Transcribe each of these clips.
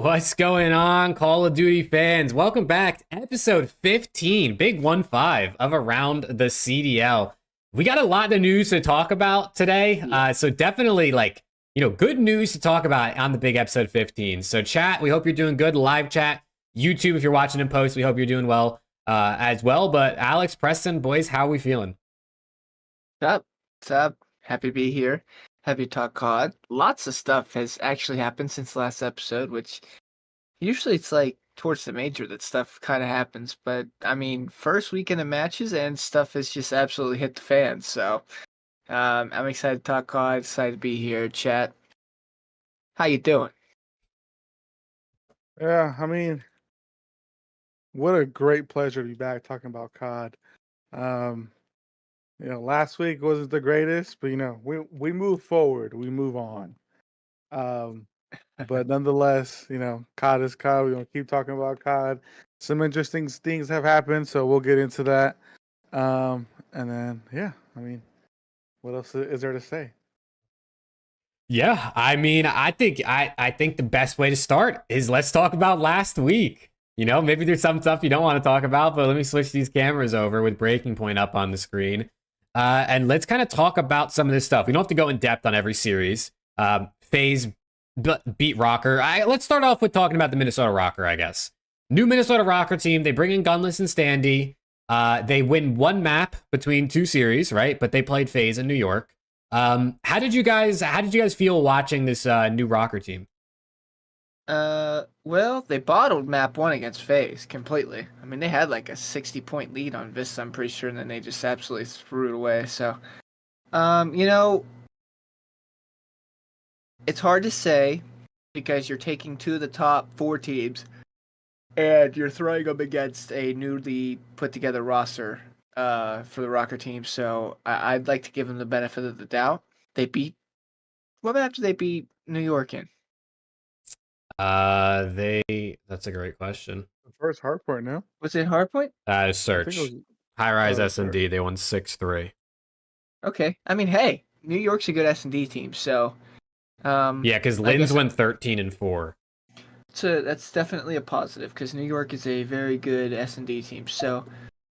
What's going on, Call of Duty fans? Welcome back to episode 15, big 1-5 of Around the CDL. We got a lot of news to talk about today, so definitely, good news to talk about on the big episode 15. So chat, we hope you're doing good. Live chat, YouTube, if you're watching in post, we hope you're doing well as well. But Alex, Preston, boys, how are we feeling? What's up? Happy to be here. Happy to talk COD. Lots of stuff has actually happened since last episode, which usually it's like towards the major that stuff kind of happens. But I mean, first weekend of matches and stuff has just absolutely hit the fan. So I'm excited to talk COD. Excited to be here. Chat. How you doing? Yeah, I mean, what a great pleasure to be back talking about COD. Last week wasn't the greatest, but we move forward, we move on. But nonetheless, COD is COD. We're gonna keep talking about COD. Some interesting things have happened, so we'll get into that. And then, I mean, what else is there to say? Yeah, I mean, I think the best way to start is let's talk about last week. Maybe there's some stuff you don't want to talk about, but let me switch these cameras over with Breaking Point up on the screen. And let's kind of talk about some of this stuff. We don't have to go in depth on every series. FaZe beat ROKKR. Let's start off with talking about the Minnesota ROKKR, I guess. New Minnesota ROKKR team. They bring in Gunless and Standy. They win one map between two series, right? But they played FaZe in New York. How did you guys feel watching this new ROKKR team? Well, they bottled map 1 against FaZe completely. I mean, they had like a 60-point lead on Vista, I'm pretty sure, and then they just absolutely threw it away. So, it's hard to say because you're taking two of the top 4 teams and you're throwing them against a newly put together roster for the ROKKR team. So I'd like to give them the benefit of the doubt. What after they beat New York in? That's a great question. The first hardpoint, no? Was it hardpoint? Search. High Rise S&D, they won 6-3. Okay. I mean, hey, New York's a good S&D team, so yeah, because Linz went 13-4. So that's definitely a positive because New York is a very good S&D team. So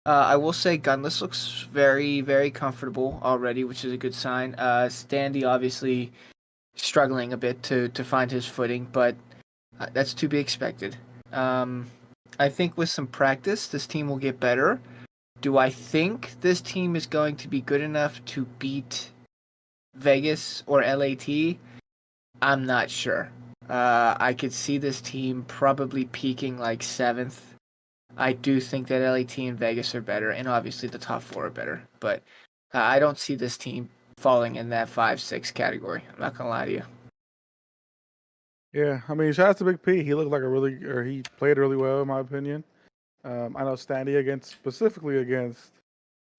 I will say Gunless looks very, very comfortable already, which is a good sign. Standy obviously struggling a bit to find his footing, but that's to be expected. I think with some practice, this team will get better. Do I think this team is going to be good enough to beat Vegas or LAT? I'm not sure. I could see this team probably peaking like 7th. I do think that LAT and Vegas are better, and obviously the top 4 are better. But I don't see this team falling in that 5-6 category. I'm not going to lie to you. Yeah, I mean, shout out to Big P. He looked like he played really well, in my opinion. I know Standy specifically against,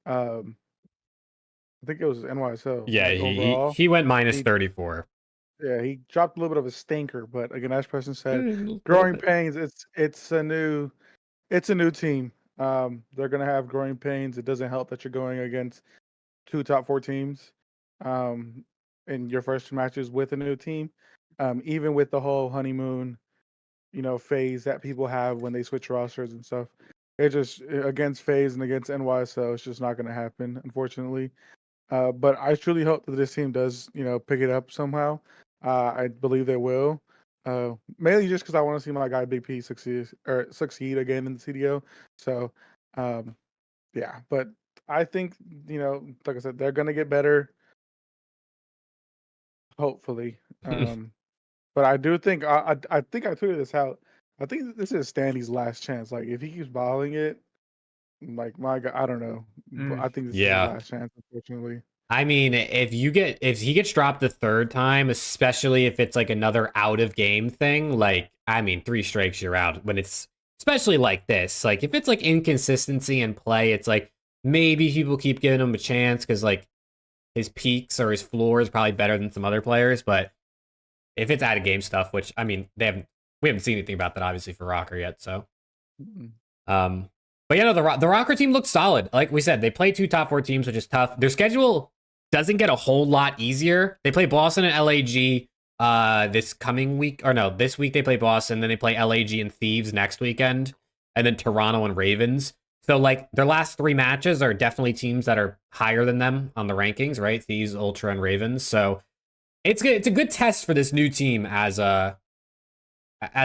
I think it was NYSL. Yeah, he went minus 34. Yeah, he dropped a little bit of a stinker, but again, as Preston said, growing pains. It's a new team. They're gonna have growing pains. It doesn't help that you're going against 2 top 4 teams, in your first 2 matches with a new team. Even with the whole honeymoon, phase that people have when they switch rosters and stuff, it just against FaZe and against NYSL, it's just not gonna happen, unfortunately. But I truly hope that this team does, pick it up somehow. I believe they will. Mainly just because I want to see my guy Big P succeed again in the CDO. So, yeah. But I think, like I said, they're gonna get better. Hopefully. But I do think I think I tweeted this out. I think this is Standy's last chance. Like if he keeps balling it, like my God, I don't know. I think this is his last chance, unfortunately. I mean, if he gets dropped the 3rd time, especially if it's like another out of game thing, 3 strikes you're out. When it's especially like this, like if it's like inconsistency in play, it's like maybe people keep giving him a chance because like his peaks or his floor is probably better than some other players. But if it's out of game stuff, which I mean, we haven't seen anything about that obviously for ROKKR yet. So, but the ROKKR team looks solid. Like we said, they play 2 top 4 teams, which is tough. Their schedule doesn't get a whole lot easier. They play Boston and LAG. this coming week, or no, this week they play Boston, then they play LAG and Thieves next weekend, and then Toronto and Ravens. So like their last 3 matches are definitely teams that are higher than them on the rankings, right? Thieves, Ultra, and Ravens. So it's good. It's a good test for this new team as a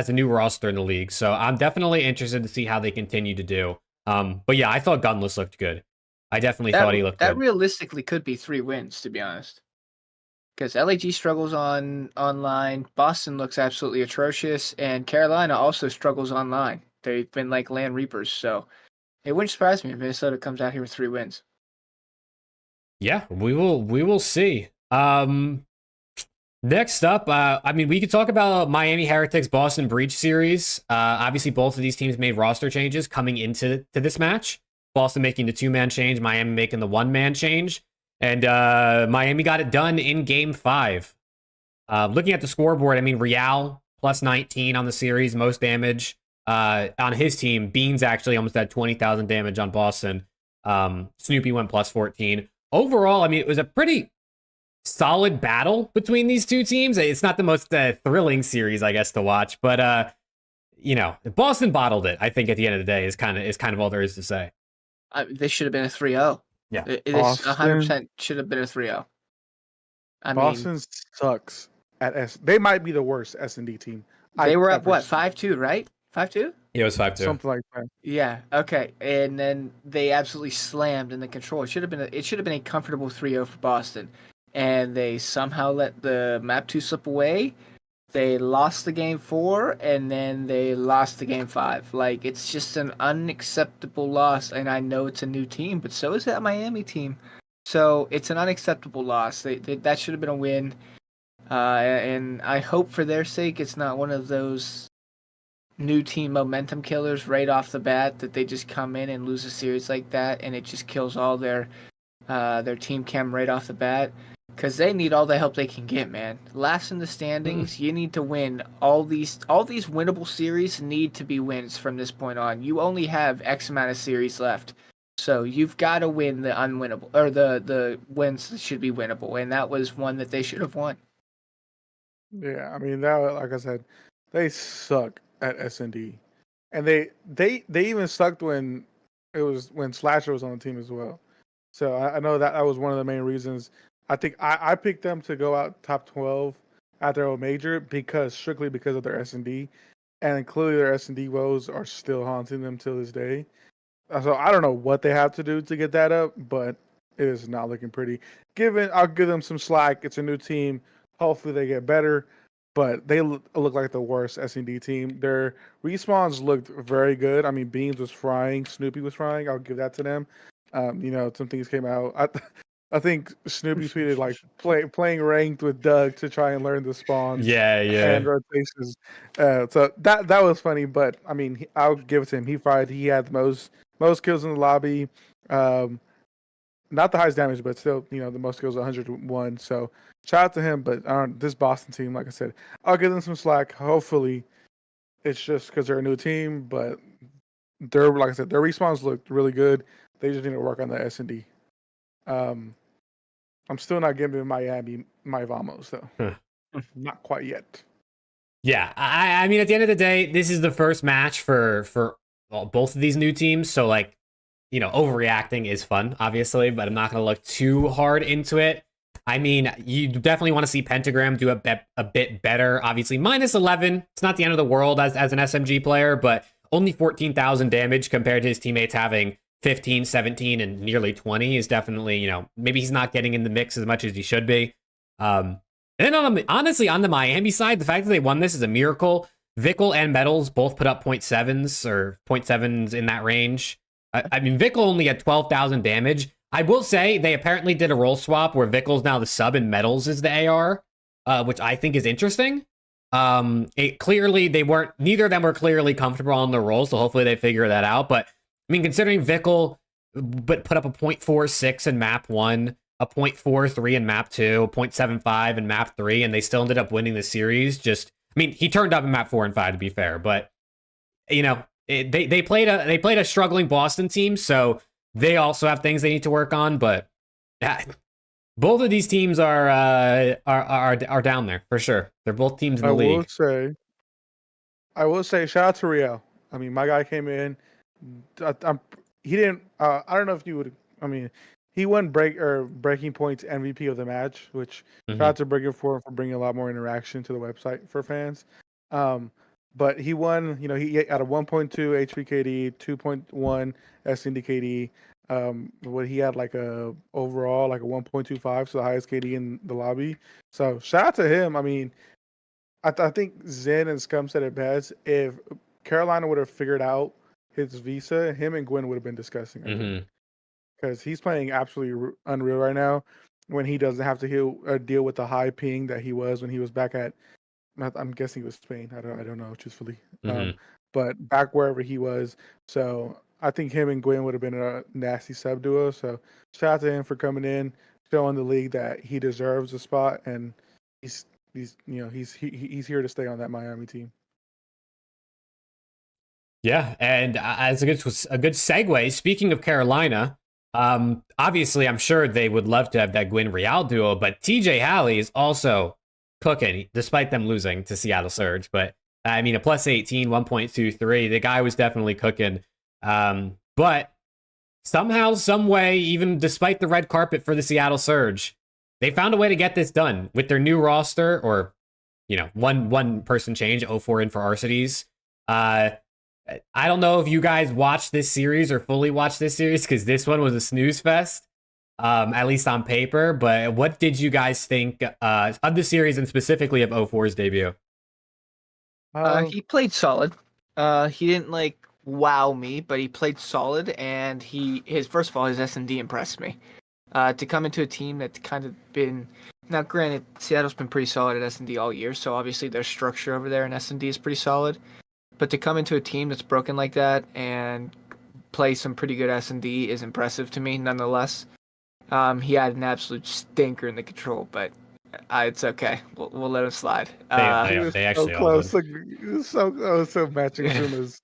new roster in the league. So I'm definitely interested to see how they continue to do. But yeah, I thought Gunless looked good. I definitely thought he looked that good. realistically could be 3 wins, to be honest. Because LAG struggles online, Boston looks absolutely atrocious, and Carolina also struggles online. They've been like land reapers, so it wouldn't surprise me if Minnesota comes out here with 3 wins. Yeah, we will see. Next up, I mean, we could talk about Miami Heretics Boston Breach series. Obviously, both of these teams made roster changes coming into this match. Boston making the 2-man change, Miami making the 1-man change. And Miami got it done in game 5. Looking at the scoreboard, I mean, Real plus 19 on the series, most damage on his team. Beans actually almost had 20,000 damage on Boston. Snoopy went plus 14. Overall, I mean, it was a pretty solid battle between these two teams. It's not the most thrilling series, I guess, to watch, but you know, Boston bottled it. I think at the end of the day is kind of all there is to say. This should have been a 3-0. Yeah, It 100% should have been a 3-0. Boston sucks at S. They might be the worst S&D team. They were up what 5-2, right? 5-2. Yeah, it was 5-2. Something like that. Yeah. Okay. And then they absolutely slammed in the control. It should have been a comfortable 3-0 for Boston, and they somehow let the map 2 slip away. They lost the game 4, and then they lost the game 5. Like, it's just an unacceptable loss, and I know it's a new team, but so is that Miami team. So it's an unacceptable loss. That should have been a win, and I hope for their sake it's not one of those new team momentum killers right off the bat, that they just come in and lose a series like that, and it just kills all their team chem right off the bat. Because they need all the help they can get, man. Last in the standings, you need to win. All these winnable series need to be wins from this point on. You only have X amount of series left. So you've got to win the unwinnable, or the wins that should be winnable. And that was one that they should have won. Yeah, I mean, that, like I said, they suck at S&D. And they even sucked when Slasher was on the team as well. So I know that was one of the main reasons. I think I picked them to go out top 12 at their own major strictly because of their S&D, and clearly their S&D woes are still haunting them till this day. So I don't know what they have to do to get that up, but it is not looking pretty. I'll give them some slack. It's a new team. Hopefully they get better, but they look like the worst S&D team. Their respawns looked very good. I mean, Beans was frying, Snoopy was frying. I'll give that to them. You know, some things came out. I think Snoopy tweeted like playing ranked with Doug to try and learn the spawns. Yeah. And rotations. So that was funny, but I mean, I'll give it to him. He fired. He had the most kills in the lobby. Not the highest damage, but still, you know, the most kills, 101. So shout out to him. But this Boston team, like I said, I'll give them some slack. Hopefully, it's just because they're a new team, but like I said, their respawns looked really good. They just need to work on the S&D. I'm still not giving Miami my Vamos though. Not quite yet. Yeah, I mean, at the end of the day, this is the first match for both of these new teams. So like, you know, overreacting is fun, obviously, but I'm not going to look too hard into it. I mean, you definitely want to see Pentagram do a bit better. Obviously, minus 11. It's not the end of the world as an SMG player, but only 14,000 damage compared to his teammates having 15, 17, and nearly 20 is definitely, you know, maybe he's not getting in the mix as much as he should be. And then honestly, on the Miami side, the fact that they won this is a miracle. Vickle and Metals both put up 0.7s or 0.7s in that range. I mean, Vickle only had 12,000 damage. I will say they apparently did a role swap where Vickle's now the sub and Metals is the AR, which I think is interesting. Neither of them were clearly comfortable on the role, so hopefully they figure that out. But I mean, considering Vickle put up a 0.46 in map 1, a 0.43 in map 2, a 0.75 in map 3, and they still ended up winning the series. I mean, he turned up in map 4 and 5 to be fair, but you know, they played a struggling Boston team, so they also have things they need to work on. But Both of these teams are down there for sure. They're both teams in the league. I will say, shout out to Riel. I mean, my guy came in. He didn't. I don't know if you would. I mean, he won breaking points MVP of the match, which shout out to Breaking for bringing a lot more interaction to the website for fans. But he won. You know, he had a 1.2 HPKD, 2.1 SNDKD. What he had like a overall like a 1.25, so the highest KD in the lobby. So shout out to him. I mean, I think Zen and Scum said it best. If Carolina would have figured out his visa, him and Gwen would have been discussing. Because he's playing absolutely unreal right now. When he doesn't have to deal with the high ping that he was when he was back at, I'm guessing it was Spain. I don't know, truthfully. But back wherever he was. So I think him and Gwen would have been a nasty sub duo. So shout out to him for coming in, showing the league that he deserves a spot, and he's here to stay on that Miami team. Yeah, and as a good segue, speaking of Carolina, obviously I'm sure they would love to have that Gwyn Real duo, but TJ Halley is also cooking despite them losing to Seattle Surge. But I mean, a plus 18, 1.23, the guy was definitely cooking. But somehow, some way, even despite the red carpet for the Seattle Surge, they found a way to get this done with their new roster, or one person change, 0-4 in for Arcides. I don't know if you guys watched this series or fully watched this series, because this one was a snooze fest, at least on paper. But what did you guys think of the series, and specifically of 0-4's debut? He played solid. He didn't wow me, but he played solid, and first of all, his S&D impressed me. To come into a team that's kind of been, now granted, Seattle's been pretty solid at S&D all year, so obviously their structure over there in S&D is pretty solid. But to come into a team that's broken like that and play some pretty good S&D is impressive to me, nonetheless. He had an absolute stinker in the control, but it's okay. We'll let him slide. They actually so close. So matching soon as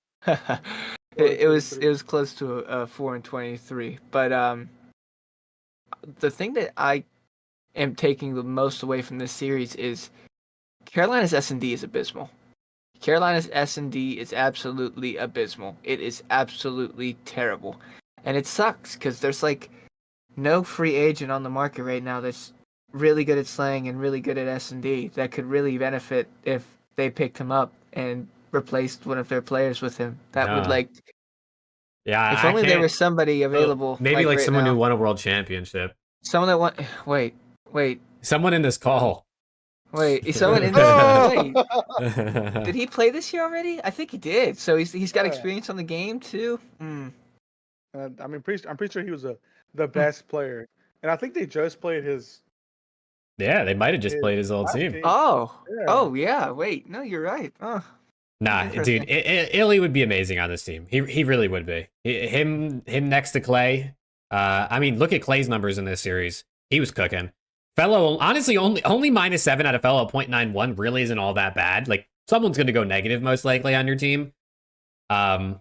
it was close to a 4-23. But the thing that I am taking the most away from this series is Carolina's S&D is abysmal. Carolina's S&D is absolutely abysmal. It is absolutely terrible. And it sucks because there's no free agent on the market right now that's really good at slang and really good at S&D that could really benefit if they picked him up and replaced one of their players with him. That would yeah. If only there was somebody available. Maybe right someone now. who won a world championship. Someone that won. Wait. Someone in this call. Wait, is someone in this? Wait, did he play this year already? I think he did. So he's got experience on the game too. I'm pretty sure he was the best player, and I think they just played his. Yeah, they might have just played his old team. Oh yeah. Wait, no, you're right. Oh. Nah, dude, Illy would be amazing on this team. He really would be. Him next to Clay. I mean, look at Clay's numbers in this series. He was cooking. Fellow, honestly, only -7 out of Fellow 0.91 really isn't all that bad. Someone's going to go negative most likely on your team. But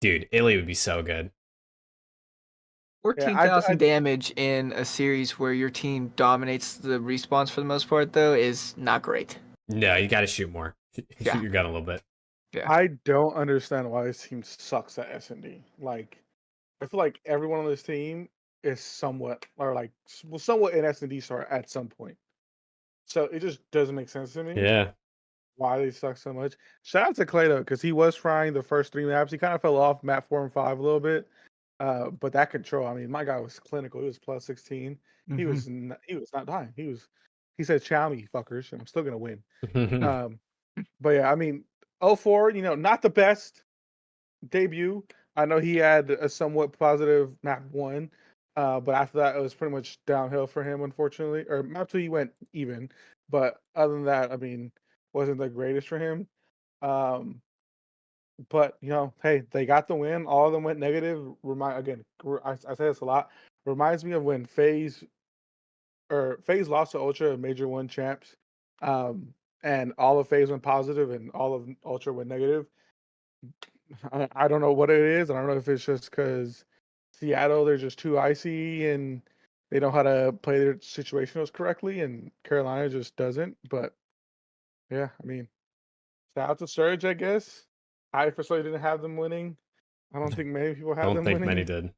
dude, Illy would be so good. 14,000 damage in a series where your team dominates the respawns for the most part, though, is not great. No, you got to shoot more. Shoot your gun a little bit. Yeah. I don't understand why this team sucks at S&D. I feel like everyone on this team is somewhat in S&D star at some point. So it just doesn't make sense to me. Yeah. Why they suck so much. Shout out to Clay though, because he was trying the first 3 maps. He kind of fell off map 4 and 5 a little bit. But that control, I mean, my guy was clinical. He was plus 16. Mm-hmm. He was not dying. He said, "Chow me, fuckers," and I'm still gonna win. But yeah, I mean, 0-4, not the best debut. I know he had a somewhat positive map 1, but after that, it was pretty much downhill for him, unfortunately. Or map 2, he went even, but other than that, I mean, wasn't the greatest for him. But hey, they got the win. All of them went negative. I say this a lot. Reminds me of when FaZe lost to Ultra Major 1 champs, and all of FaZe went positive and all of Ultra went negative. I don't know what it is. I don't know if it's just because Seattle, they're just too icy and they know how to play their situationals correctly, and Carolina just doesn't. But yeah, I mean, shout out to Surge, I guess. I personally didn't have them winning. I don't think many people have Don't them think many winning. did.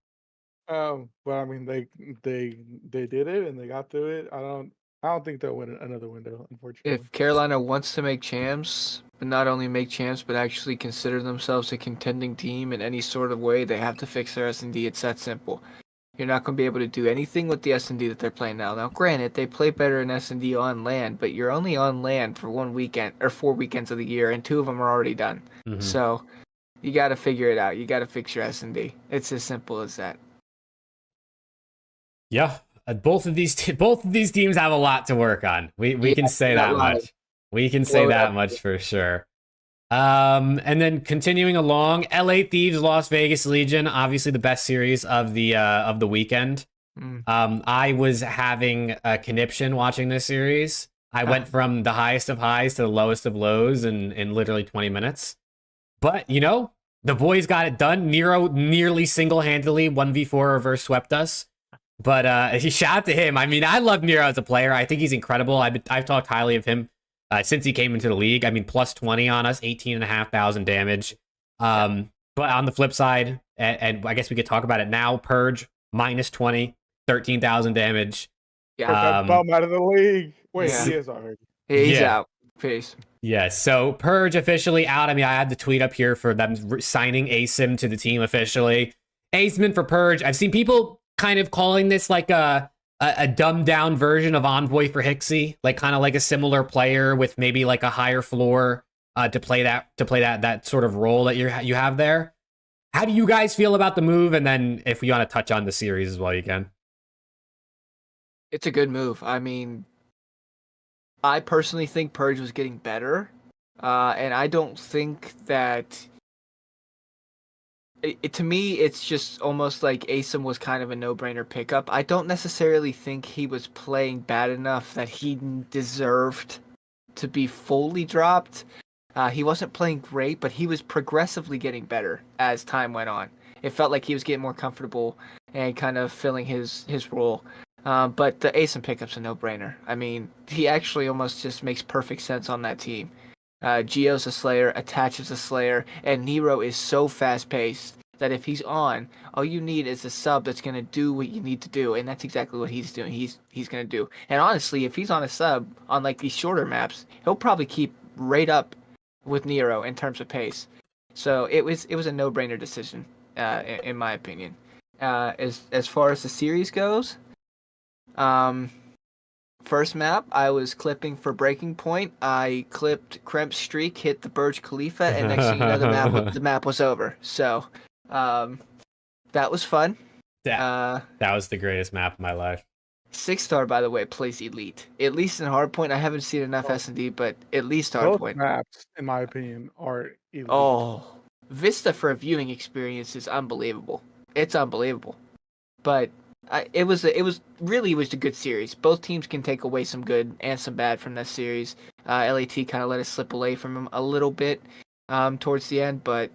But I mean, they did it and they got through it. I don't think they'll win another window, unfortunately. If Carolina wants to make champs, but not only make champs, but actually consider themselves a contending team in any sort of way, they have to fix their S&D. It's that simple. You're not going to be able to do anything with the S&D that they're playing now. Now, granted, they play better in S&D on land, but you're only on land for 1 weekend or 4 weekends of the year, and 2 of them are already done. Mhm. So you got to figure it out. You got to fix your S&D. It's as simple as that. Yeah, both of these teams have a lot to work on. We can say that much. We can say that much for sure. And then continuing along, LA Thieves, Las Vegas Legion, obviously the best series of the weekend. I was having a conniption watching this series. I went from the highest of highs to the lowest of lows in literally 20 minutes. But, you know, the boys got it done. Nero nearly single-handedly 1v4 reverse swept us. But shout out to him. I mean, I love Nero as a player. I think he's incredible. I've talked highly of him since he came into the league. I mean, plus 20 on us, 18,500 damage. But on the flip side, and I guess we could talk about it now, Purj, minus 20, 13,000 damage. Put that bum out of the league. Wait, he is already. He's out. Peace. Yeah, so Purj officially out. I mean, I had the tweet up here for them signing Asim to the team officially. Asim for Purj. I've seen people kind of calling this like a dumbed down version of Envoy for Hixie, like kind of like a similar player with maybe like a higher floor to play that sort of role that you have there. How do you guys feel about the move? And then if you want to touch on the series as well, you can. It's a good move. I mean, I personally think Purj was getting better, and I don't think that. To me, it's just almost like Asim was kind of a no-brainer pickup. I don't necessarily think he was playing bad enough that he deserved to be fully dropped. He wasn't playing great, but he was progressively getting better as time went on. It felt like he was getting more comfortable and kind of filling his role. But the Asim pickup's a no-brainer. I mean, he actually almost just makes perfect sense on that team. Geo's a Slayer, attaches a Slayer, and Nero is so fast-paced that if he's on, all you need is a sub that's going to do what you need to do, and that's exactly what he's doing. He's going to do. And honestly, if he's on a sub on like these shorter maps, he'll probably keep right up with Nero in terms of pace. So it was a no-brainer decision, in my opinion. As far as the series goes, first map, I was clipping for Breaking Point. I clipped Kremp's streak, hit the Burj Khalifa, and next thing you know, the map was over. So, that was fun. That was the greatest map of my life. 6-star, by the way, plays elite. At least in Hardpoint, I haven't seen enough S&D, but at least Hardpoint. Both maps, in my opinion, are elite. Oh, Vista for a viewing experience is unbelievable. It's unbelievable. But it was a good series. Both teams can take away some good and some bad from this series. LAT kind of let us slip away from them a little bit towards the end, but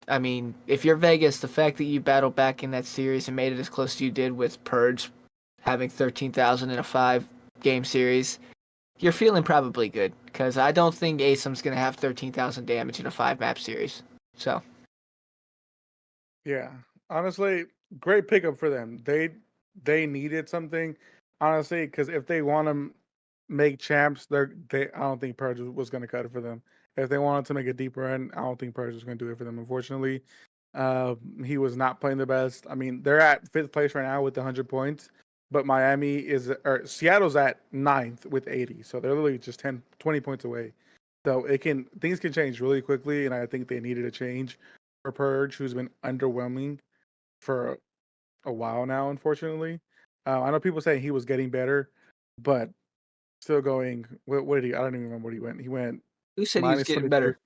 I mean, if you're Vegas, the fact that you battled back in that series and made it as close as you did with Purj having 13,000 in a 5-game series, you're feeling probably good, because I don't think Asim's going to have 13,000 damage in a 5-map series. So, yeah, honestly, great pickup for them. They needed something, honestly, because if they want to make champs, I don't think Purj was going to cut it for them. If they wanted to make a deep run, I don't think Purj was going to do it for them. Unfortunately, he was not playing the best. I mean, they're at 5th place right now with 100 points, but Seattle's at 9th with 80. So they're literally just 20 points away. So things can change really quickly, and I think they needed a change for Purj, who's been underwhelming for a while now, unfortunately. I know people say he was getting better, but still going. What did he? I don't even remember what he went. He went. Who said he was getting better?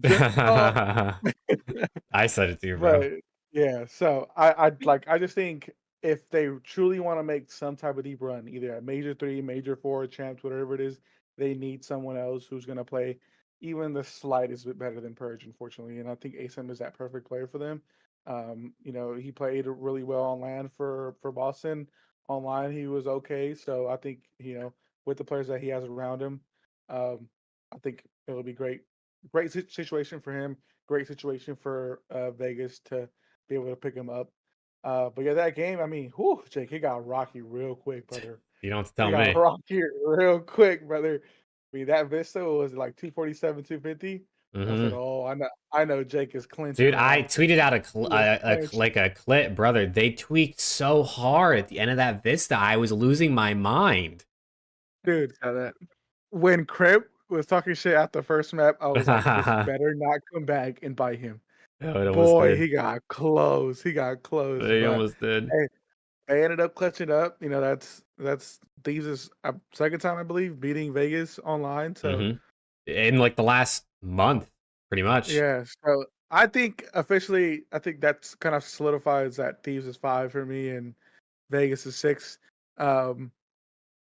I said it to you, bro. But yeah, so I just think if they truly want to make some type of deep run, either at Major 3, Major 4, champs, whatever it is, they need someone else who's going to play even the slightest bit better than Purj, unfortunately. And I think Asim is that perfect player for them. He played really well on land for Boston. online he was okay. So I think with the players that he has around him, I think it'll be great. Great situation for him. Great situation for Vegas to be able to pick him up. But yeah, that game, I mean, whew, Jake, it got rocky real quick, brother. You don't have to It tell got me. rocky real quick, brother. I mean, that Vista was like 247, 250. I said, Mm-hmm. "Oh, I know Jake is clinching Dude, right I now." tweeted out He is clinched. like a clip, brother. They tweaked so hard at the end of that Vista. I was losing my mind. Dude, So that when Crip was talking shit at the first map, I was like, "This Oh, better not come back and bite him." it almost Boy, did. he got close. He got close, They but almost did. hey, they ended up clutching up. That's Thieves' second time, I believe, beating Vegas online. So Mm-hmm. In like the last month, pretty much. yeah, so I think officially, I think that's kind of solidifies that Thieves is 5 for me and Vegas is 6. Um,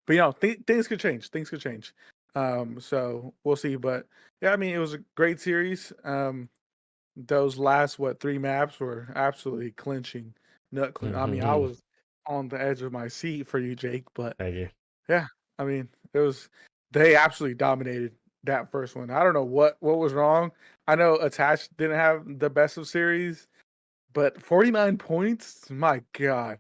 but things could change. Things could change. So we'll see. But yeah, I mean, it was a great series. Those last 3 maps were absolutely clinching, nut clinch. I mean, I Mm-hmm. was on the edge of my seat for you, Jake. But Thank you. yeah, I mean, they absolutely dominated that first one. I don't know what was wrong. I know Attached didn't have the best of series, but 49 points, my God,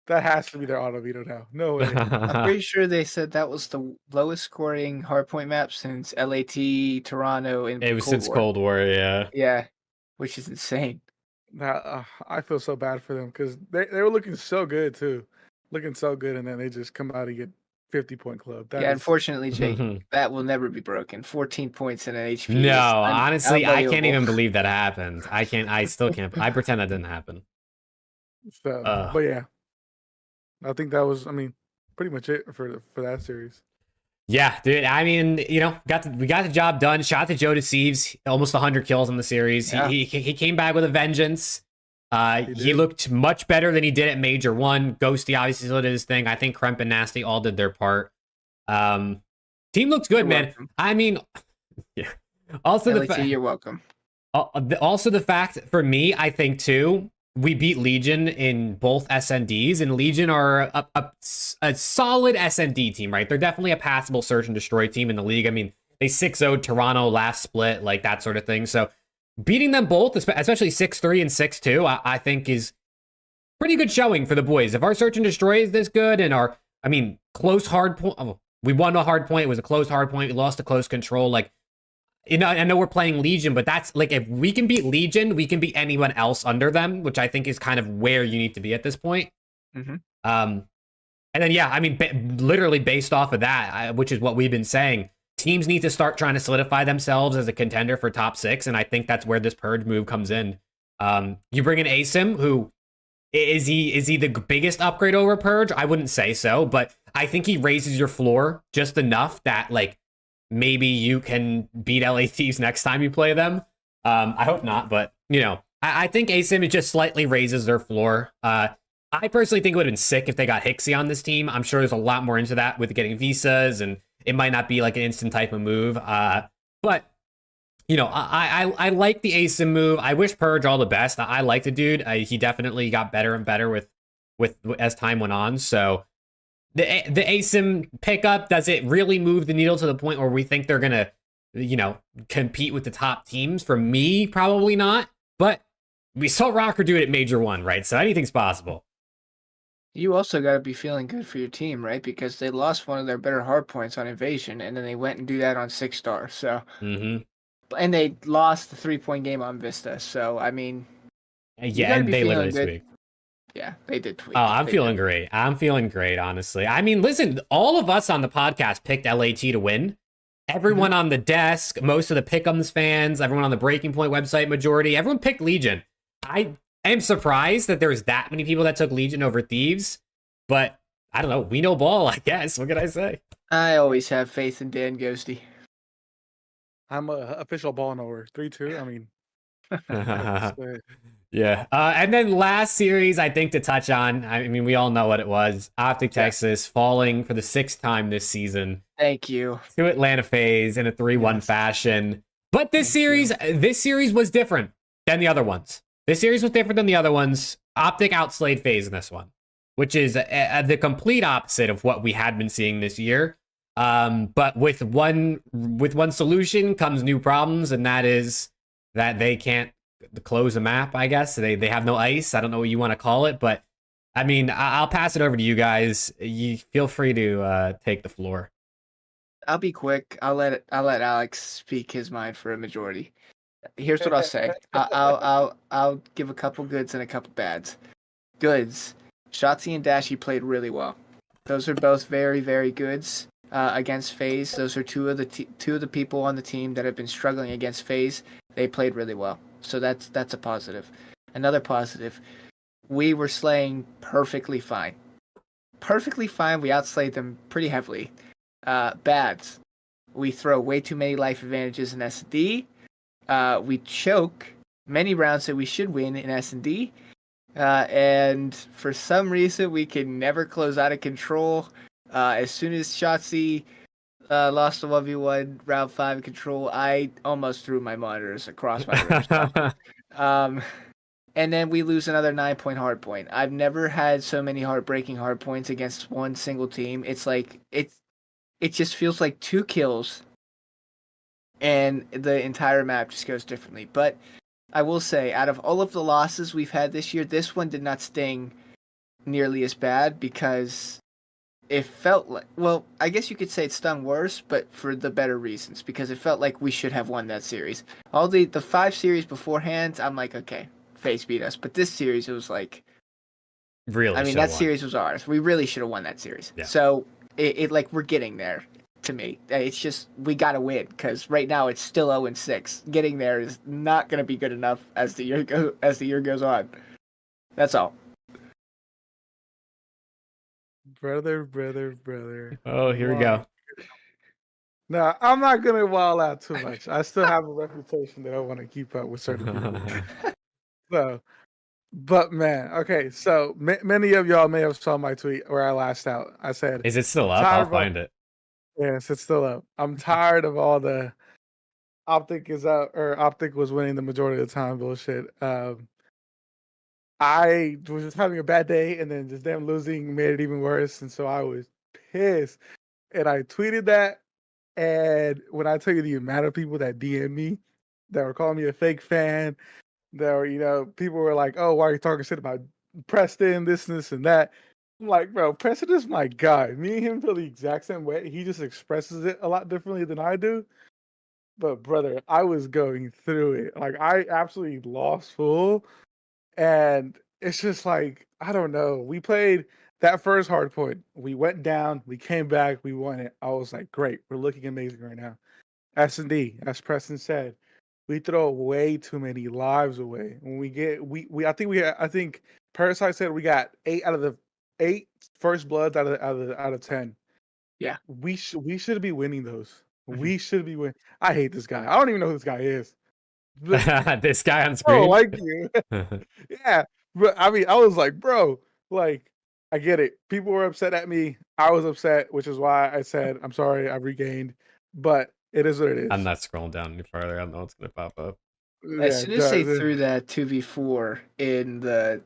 that has to be their auto veto now. No way. I'm pretty sure they said that was the lowest scoring hardpoint map since LAT, Toronto, and It was Cold since War. Cold War, yeah. Yeah, which is insane. I feel so bad for them because they were looking so good too, looking so good, and then they just come out and get 50-point club. That Yeah, is unfortunately, Jake, that will never be broken. 14 points in an HP No, is honestly, I can't unbelievable. even believe that happened. I still can't. I pretend that didn't happen. so. But yeah, I think that was, I mean, pretty much it for that series. Yeah, dude. I mean, we got the job done. Shot to Joe Deceives, almost 100 kills in the series. Yeah. He came back with a vengeance. He did. looked much better than he did at Major One. Ghosty obviously still did his thing. I think Kremp and Nasty all did their part. Team looks good, You're man. welcome. I mean, yeah. Also LAT, you're welcome. Also the fact for me, I think too, we beat Legion in both SNDs, and Legion are a solid SND team, right? They're definitely a passable search and destroy team in the league. I mean, they 6-0'd Toronto last split, like that sort of thing. So beating them both, especially 6-3 and 6-2, I think is pretty good showing for the boys. If our search and destroy is this good, and close hard point, we won a hard point. It was a close hard point. We lost a close control. Like, I know we're playing Legion, but that's like, if we can beat Legion, we can beat anyone else under them, which I think is kind of where you need to be at this point. Mm-hmm. And then, yeah, I mean, literally based off of that, which is what we've been saying, teams need to start trying to solidify themselves as a contender for top 6, and I think that's where this Purj move comes in. You bring in Asim, who is he the biggest upgrade over Purj? I wouldn't say so, but I think he raises your floor just enough that, like, maybe you can beat LA Thieves next time you play them. I hope not, but I think Asim just slightly raises their floor. I personally think it would have been sick if they got Hixie on this team. I'm sure there's a lot more into that with getting visas, and it might not be like an instant type of move. But I like the Asim move. I wish Purj all the best. I like the dude. He definitely got better and better with as time went on. So the Asim pickup, does it really move the needle to the point where we think they're gonna, compete with the top teams? For me, probably not. But we saw ROKKR do it at Major One, right? So anything's possible. You also got to be feeling good for your team, right? Because they lost one of their better hard points on Invasion, and then they went and do that on 6-star. So, and they lost the 3-point game on Vista. So, I mean, yeah, and they literally tweaked. Yeah, they did tweak. Oh, I'm feeling great. I'm feeling great, honestly. I mean, listen, all of us on the podcast picked LAT to win. Everyone on the desk, most of the Pickems fans, everyone on the Breaking Point website, majority, everyone picked Legion. I am surprised that there's that many people that took Legion over Thieves, but I don't know. We know ball, I guess. What can I say? I always have faith in Dan Ghosty. I'm a official ball knower. 3-2. I mean, yeah. And then last series, I think to touch on, I mean, we all know what it was. OpTic Texas falling for the 6th time this season. Thank you. To Atlanta FaZe in a 3-1 fashion. But this series was different than the other ones. This series was different than the other ones. OpTic outslayed FaZe in this one. which is the complete opposite of what we had been seeing this year. But with one solution comes new problems, and that is that they can't close a map. I guess they have no ice. I don't know what you want to call it, but I mean, I'll pass it over to you guys. You feel free to take the floor. I'll be quick. I'll let Alex speak his mind for a majority. Here's what I'll say. I'll give a couple goods and a couple bads. Goods. Shotzi and Dashy played really well. Those are both very, very goods against FaZe. Those are two of the people on the team that have been struggling against FaZe. They played really well. So that's a positive. Another positive. We were slaying perfectly fine. Perfectly fine. We outslayed them pretty heavily. Bads. We throw way too many life advantages in S&D. We choke many rounds that we should win in S&D. And for some reason, we can never close out of control. As soon as Shotzi lost the 1v1 round 5 in control, I almost threw my monitors across my room. And then we lose another 9-point hardpoint. I've never had so many heartbreaking hardpoints against one single team. It's like it just feels like 2 kills and the entire map just goes differently. But I will say, out of all of the losses we've had this year, this one did not sting nearly as bad because it felt like, well, I guess you could say it stung worse, but for the better reasons, because it felt like we should have won that series. All the 5 series beforehand, I'm like, okay, FaZe beat us. But this series, it was like, Really, I mean, that series was ours. We really should have won that series. Yeah. So it like we're getting there. To me, it's just we gotta win because right now it's still 0-6. Getting there is not gonna be good enough as the year goes on. That's all. Brother. Oh, here we go. No, I'm not gonna wild out too much. I still have a reputation that I want to keep up with certain people. So, but man, okay. So many of y'all may have saw my tweet where I lashed out. I said, Is it still up? I'll find it. Yes, it's still up. I'm tired of all the OpTic is out or OpTic was winning the majority of the time bullshit. I was just having a bad day and then just them losing made it even worse. And so I was pissed. And I tweeted that. And when I tell you the amount of people that DM me that were calling me a fake fan, that were, people were like, oh, why are you talking shit about Preston, this and that? I'm like, bro, Preston is my guy. Me and him feel the exact same way. He just expresses it a lot differently than I do. But brother, I was going through it. Like I absolutely lost full. And it's just like, I don't know. We played that first hard point. We went down, we came back, we won it. I was like, great, we're looking amazing right now. S&D, as Preston said, we throw way too many lives away. When we get I think Parasite said we got 8 out of the 8 first bloods out of 10. Yeah. We should be winning those. We should be winning. I hate this guy. I don't even know who this guy is. This guy on screen. Oh, like you. Yeah. But I mean, I was like, bro, like, I get it. People were upset at me. I was upset, which is why I said, I'm sorry, I regained. But it is what it is. I'm not scrolling down any farther. I don't know what's going to pop up. As soon as they threw that 2v4 in the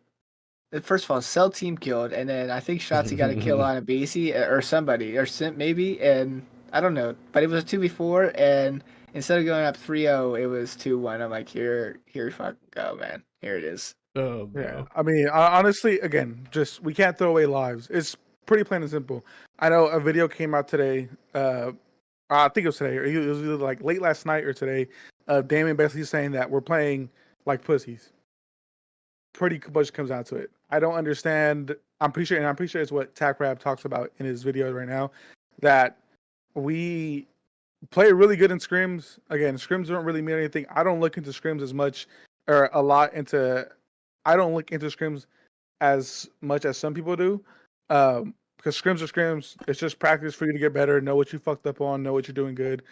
first of all, Cell team killed, and then I think Shotzi got a kill on a BC or somebody, or Simp maybe, and I don't know. But it was a 2v4, and instead of going up 3-0, it was 2-1. I'm like, here you fucking go, man. Here it is. Oh, no. Yeah. I mean, honestly, again, just we can't throw away lives. It's pretty plain and simple. I know a video came out today. I think it was today, or it was either like late last night or today. Damien basically saying that we're playing like pussies. Pretty much comes down to it. I don't understand. I'm pretty sure it's what TACTICALRAB talks about in his video right now. That we play really good in scrims. Again, scrims don't really mean anything. I don't look into scrims as much or a lot into. I don't look into scrims as much as some people do. Because scrims are scrims. It's just practice for you to get better, know what you fucked up on, know what you're doing good.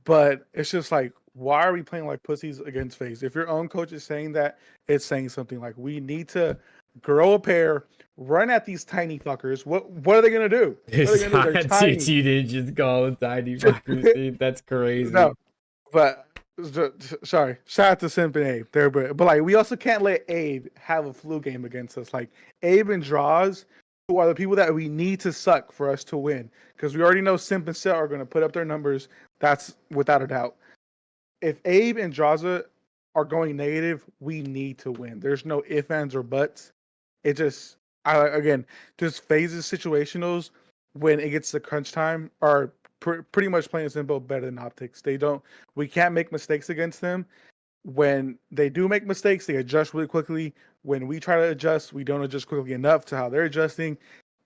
But it's just like, why are we playing like pussies against FaZe? If your own coach is saying that, it's saying something like, we need to grow a pair, run at these tiny fuckers. What are they gonna do? What are they gonna do? They're tiny. You did just call them tiny fuckers, dude. That's crazy. No, but sorry. Shout out to Simp and Abe. They're but like we also can't let Abe have a flu game against us. Like Abe and Draws who are the people that we need to suck for us to win. Because we already know Simp and Cell are going to put up their numbers. That's without a doubt. If Abe and Draza are going negative, we need to win. There's no ifs, ands, or buts. It just, just phases situationals when it gets to crunch time are pretty much plain and simple better than optics. We can't make mistakes against them. When they do make mistakes, they adjust really quickly. When we try to adjust, we don't adjust quickly enough to how they're adjusting,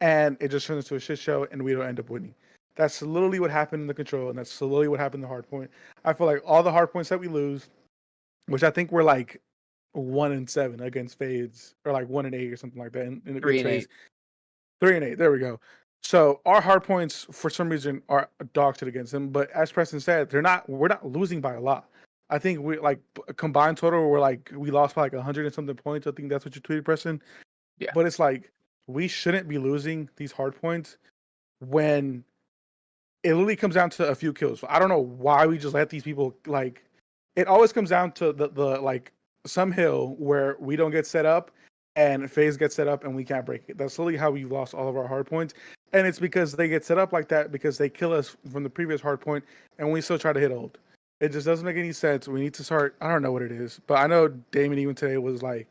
and it just turns into a shit show, and we don't end up winning. That's literally what happened in the control, and that's literally what happened in the hard point. I feel like all the hard points that we lose, which I think we're like 1-7 against FaZe, or like 1-8 or something like that. In the 3-8. 3-8. There we go. So our hard points, for some reason, are dog shit against them. But as Preston said, we're not losing by a lot. I think we like combined total, we lost by like 100 and something points. I think that's what you tweeted, Preston. Yeah. But it's like we shouldn't be losing these hard points when it literally comes down to a few kills. I don't know why we just let these people like. It always comes down to the like some hill where we don't get set up and FaZe gets set up and we can't break it. That's literally how we've lost all of our hard points. And it's because they get set up like that because they kill us from the previous hard point and we still try to hit ult. It just doesn't make any sense. We need to start. I don't know what it is, but I know Damon even today was like,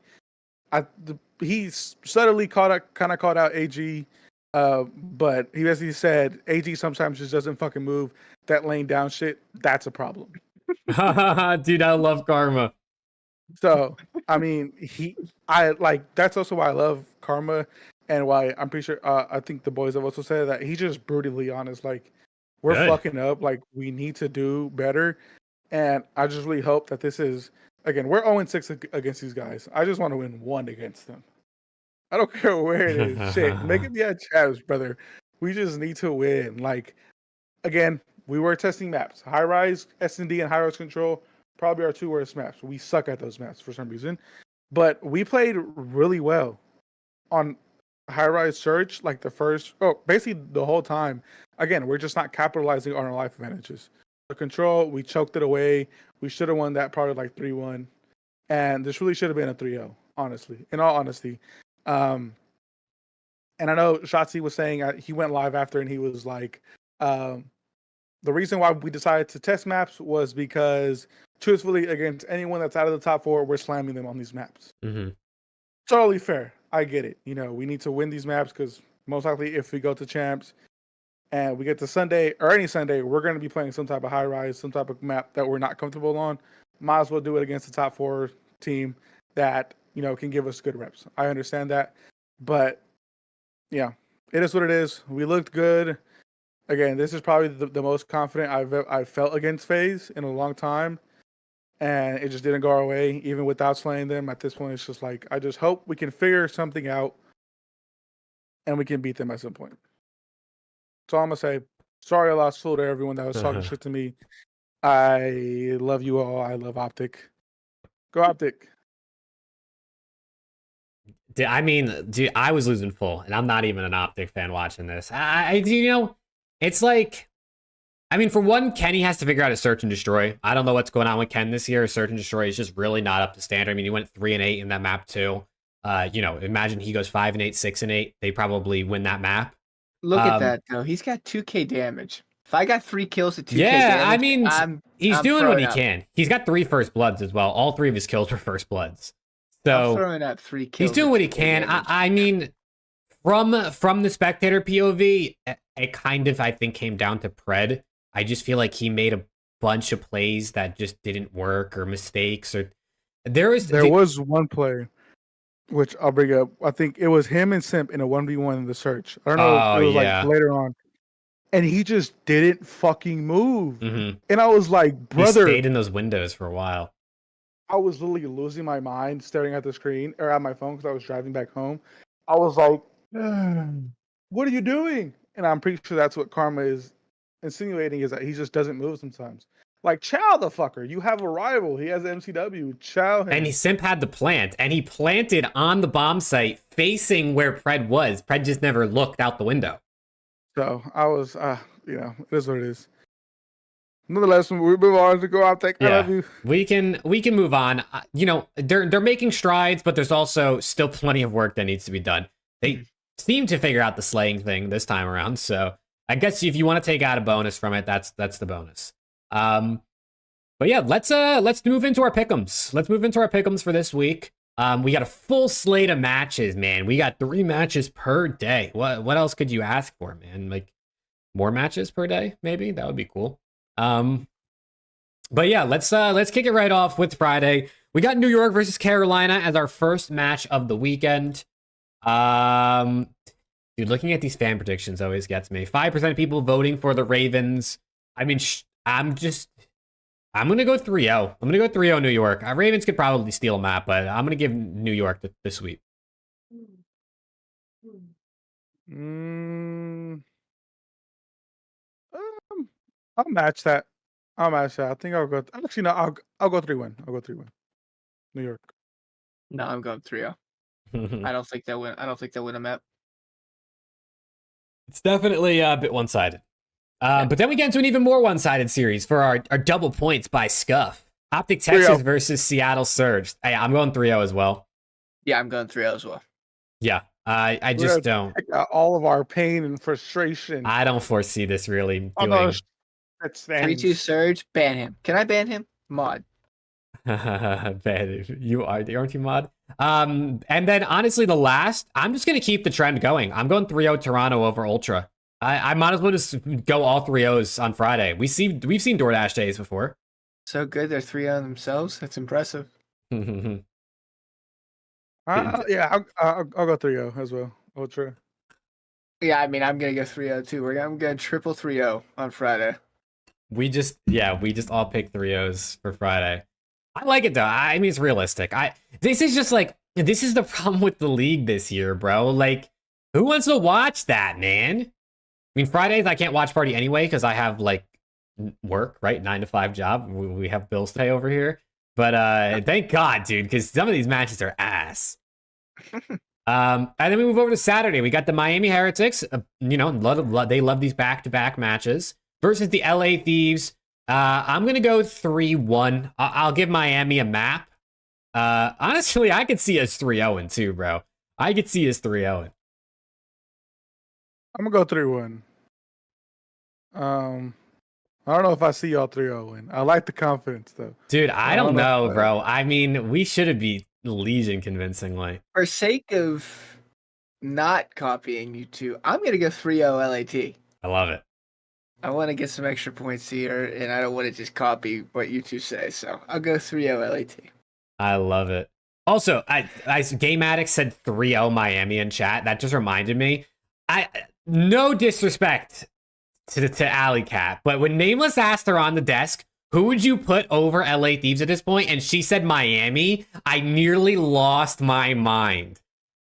he subtly kind of called out AG, but he basically said AG sometimes just doesn't fucking move. That laying down shit, that's a problem. Dude, I love Karma. So I mean, that's also why I love Karma and why I'm pretty sure I think the boys have also said that he's just brutally honest. Like we're fucking up. Like we need to do better. And I just really hope that this is, again, we're 0-6 against these guys. I just want to win one against them. I don't care where it is. Shit, make it be at Chavs, brother. We just need to win. Like, again, we were testing maps. High Rise, S&D, and High Rise Control probably our two worst maps. We suck at those maps for some reason. But we played really well on High Rise Search, like basically the whole time. Again, we're just not capitalizing on our life advantages. The control, we choked it away. We should have won that probably like 3-1. And this really should have been a 3-0, honestly. In all honesty. And I know Shotzi was saying he went live after and he was like, the reason why we decided to test maps was because, truthfully, against anyone that's out of the top 4, we're slamming them on these maps. Mm-hmm. Totally fair. I get it. We need to win these maps because most likely if we go to champs, and we get to Sunday or any Sunday, we're going to be playing some type of high rise, some type of map that we're not comfortable on. Might as well do it against the top 4 team that, can give us good reps. I understand that. But, yeah, it is what it is. We looked good. Again, this is probably the most confident I've felt against FaZe in a long time. And it just didn't go our way, even without slaying them. At this point, it's just like, I just hope we can figure something out and we can beat them at some point. So I'm going to say, sorry I lost full to everyone that was talking shit to me. I love you all. I love OpTic. Go OpTic. Dude, I was losing full, and I'm not even an OpTic fan watching this. It's like, for one, Kenny has to figure out his search and destroy. I don't know what's going on with Ken this year. Search and destroy is just really not up to standard. He went 3-8 in that map too. Imagine he goes 5-8, 6-8. They probably win that map. Look at that, though. He's got 2k damage. If I got 3 kills at 2k damage, he's doing what he can. He's got 3 first bloods as well. All 3 of his kills were first bloods. So I'm throwing up 3 kills. He's doing what he can. From the spectator POV, it kind of, I think, came down to Pred. I just feel like he made a bunch of plays that just didn't work, or mistakes, or there was one play which I'll bring up. I think it was him and Simp in a 1v1 in the search. I don't know. It was like later on. And he just didn't fucking move. Mm-hmm. And I was like, brother. He stayed in those windows for a while. I was literally losing my mind staring at the screen or at my phone because I was driving back home. I was like, what are you doing? And I'm pretty sure that's what Karma is insinuating, is that he just doesn't move sometimes. Like, chow the fucker. You have a rival. He has MCW. Chow him. And Simp had the plant. And he planted on the bomb site facing where Pred was. Pred just never looked out the window. So I was, it is what it is. Nonetheless, we move on to go out. I love you. We can move on. They're making strides, but there's also still plenty of work that needs to be done. seem to figure out the slaying thing this time around. So I guess if you want to take out a bonus from it, that's the bonus. But yeah, let's move into our pickems. Let's move into our pickems for this week. We got a full slate of matches, man. We got 3 matches per day. What else could you ask for, man? Like more matches per day, maybe? That would be cool. But yeah, let's kick it right off with Friday. We got New York versus Carolina as our first match of the weekend. Dude, looking at these fan predictions always gets me. 5% of people voting for the Ravens. I mean, I'm going to go 3-0. I'm going to go 3-0 New York. Ravens could probably steal a map, but I'm going to give New York the sweep. I'll match that. I think I'll go. Actually, no. I'll go 3-1. I'll go 3-1. New York. No, I'm going 3-0. I don't think they'll win. I don't think they'll win a map. It's definitely a bit one-sided. But then we get into an even more one-sided series for our double points by Scuff. OpTic Texas versus Seattle Surge. Hey, I'm going 3-0 as well. Yeah, I'm going 3-0 as well. Yeah, I just don't. All of our pain and frustration. I don't foresee this really doing. 3-2 Surge, ban him. Can I ban him? Mod. Bad. You aren't you mod? And then honestly, the last, I'm just gonna keep the trend going. I'm going 3-0 Toronto over Ultra. I might as well just go all 3-0s on Friday. We've seen DoorDash days before. So good, they're 3-0 themselves. That's impressive. Yeah, I'll go 3-0 as well. Ultra. Yeah, I mean, I'm gonna go 3-0 too. I'm going triple 3-0 on Friday. We just all pick 3-0s for Friday. I like it though. I mean, it's realistic. This is the problem with the league this year, bro. Like, who wants to watch that, man? I mean, Fridays I can't watch party anyway because I have like work, right? 9 to 5 job. We have bills to pay over here. But thank God, dude, because some of these matches are ass. And then we move over to Saturday. We got the Miami Heretics. They love these back-to-back matches versus the LA Thieves. I'm going to go 3-1. I'll give Miami a map. Honestly, I could see us 3-0 too, bro. I could see us 3-0. I'm going to go 3-1. I don't know if I see y'all 3-0. I like the confidence, though. Dude, I don't know, bro. I mean, we should have beat Legion convincingly. For sake of not copying you two, I'm going to go 3-0 LAT. I love it. I want to get some extra points here, and I don't want to just copy what you two say, so I'll go 3-0 LAT. I love it. Also, Game Addict said 3-0 Miami in chat. That just reminded me. No disrespect to Alley Cat, but when Nameless asked her on the desk, who would you put over LA Thieves at this point? And she said Miami. I nearly lost my mind.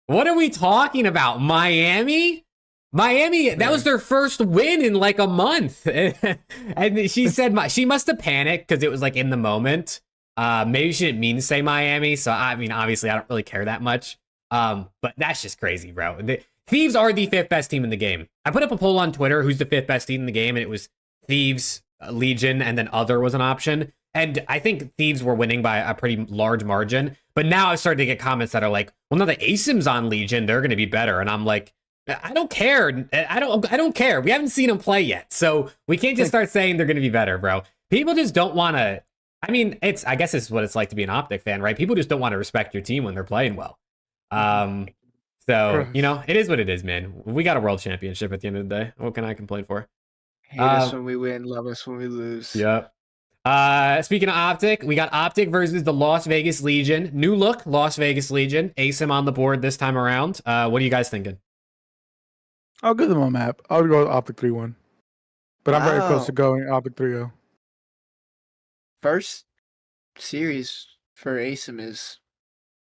What are we talking about? Miami? That was their first win in like a month. And she said she must have panicked because it was like in the moment. Maybe she didn't mean to say Miami. So, I mean, obviously, I don't really care that much. But that's just crazy, bro. The Thieves are the 5th best team in the game. I put up a poll on Twitter who's the 5th best team in the game, and it was Thieves, Legion, and then other was an option. And I think Thieves were winning by a pretty large margin. But now I've started to get comments that are like, well, now the Asim's on Legion, they're going to be better. And I'm like, I don't care. I don't care. We haven't seen them play yet. So we can't just start saying they're going to be better, bro. People just don't want to. I mean, I guess it's what it's like to be an OpTic fan, right? People just don't want to respect your team when they're playing well. So, it is what it is, man. We got a world championship at the end of the day. What can I complain for? Hate us when we win, love us when we lose. Yep. Speaking of OpTic, we got OpTic versus the Las Vegas Legion. New look, Las Vegas Legion. Asim on the board this time around. What are you guys thinking? I'll give them a map. I'll go with OpTic 3-1. But I'm very close to going OpTic 3-0. First series for Asim is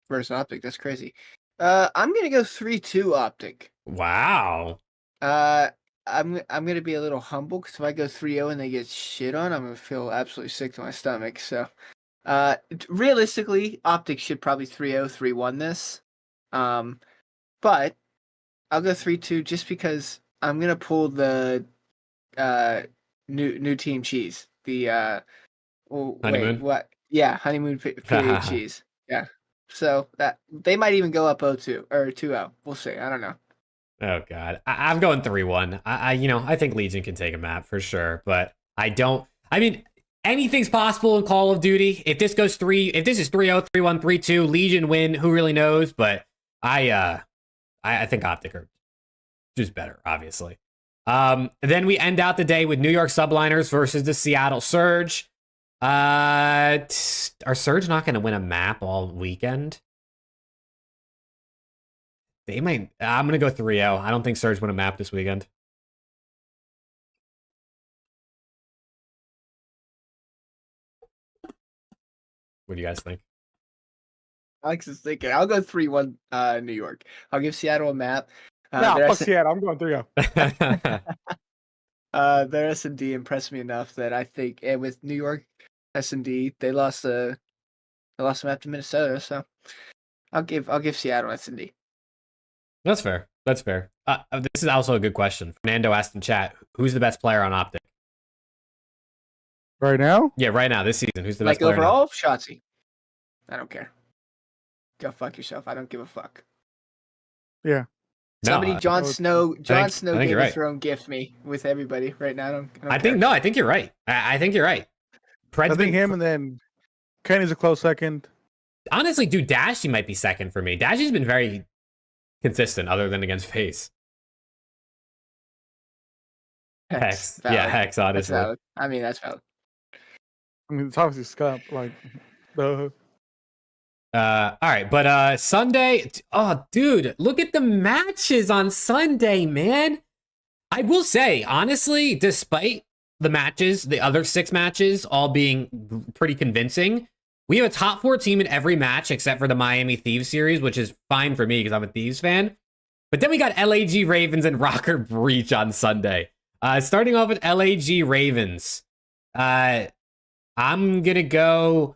versus OpTic. That's crazy. I'm gonna go 3-2 OpTic. Wow. I'm gonna be a little humble because if I go 3-0 and they get shit on, I'm gonna feel absolutely sick to my stomach. So, realistically, OpTic should probably 3-0, 3-1 this. But I'll go 3-2 just because I'm gonna pull the new team cheese. The honeymoon. Wait, what? Yeah, honeymoon period cheese. Yeah. So that they might even go up 0-2 or 2-0. We'll see. I don't know. Oh god, I'm going 3-1. I think Legion can take a map for sure, but I don't. I mean, anything's possible in Call of Duty. If this goes if this is 3-0, 3-1, 3-2, Legion win. Who really knows? But I think OpTic are just better, obviously. Then we end out the day with New York Subliners versus the Seattle Surge. Are Surge not going to win a map all weekend? They might. I'm going to go 3-0. I don't think Surge win a map this weekend. What do you guys think? Alex is thinking. I'll go 3-1 New York. I'll give Seattle a map. No, fuck Seattle. I'm going 3-0. Their S&D impressed me enough that I think, and with New York S&D, they lost a map to Minnesota, so I'll give Seattle S&D. That's fair. That's fair. This is also a good question. Fernando asked in chat, who's the best player on OpTic? Right now? Yeah, right now, this season. Who's the best Like player? overall, Shotzi. I don't care. Go fuck yourself. I don't give a fuck. Yeah. Somebody, Jon Snow Game of Thrones gift me with everybody right now. I don't care. I think you're right. I think you're right. I think him and then Kenny's a close second. Honestly, dude, Dashy might be second for me. Dashy's been very consistent other than against FaZe. Hex. Yeah, Hex, honestly. That's valid. I mean, that's valid. I mean, it's obviously SCUMP. Like, all right, but Sunday. Oh, dude, look at the matches on Sunday, man. I will say, honestly, despite the matches, the other 6 matches all being pretty convincing, we have a top 4 team in every match except for the Miami Thieves series, which is fine for me because I'm a Thieves fan. But then we got LAG Ravens and ROKKR Breach on Sunday. Starting off with LAG Ravens. I'm gonna go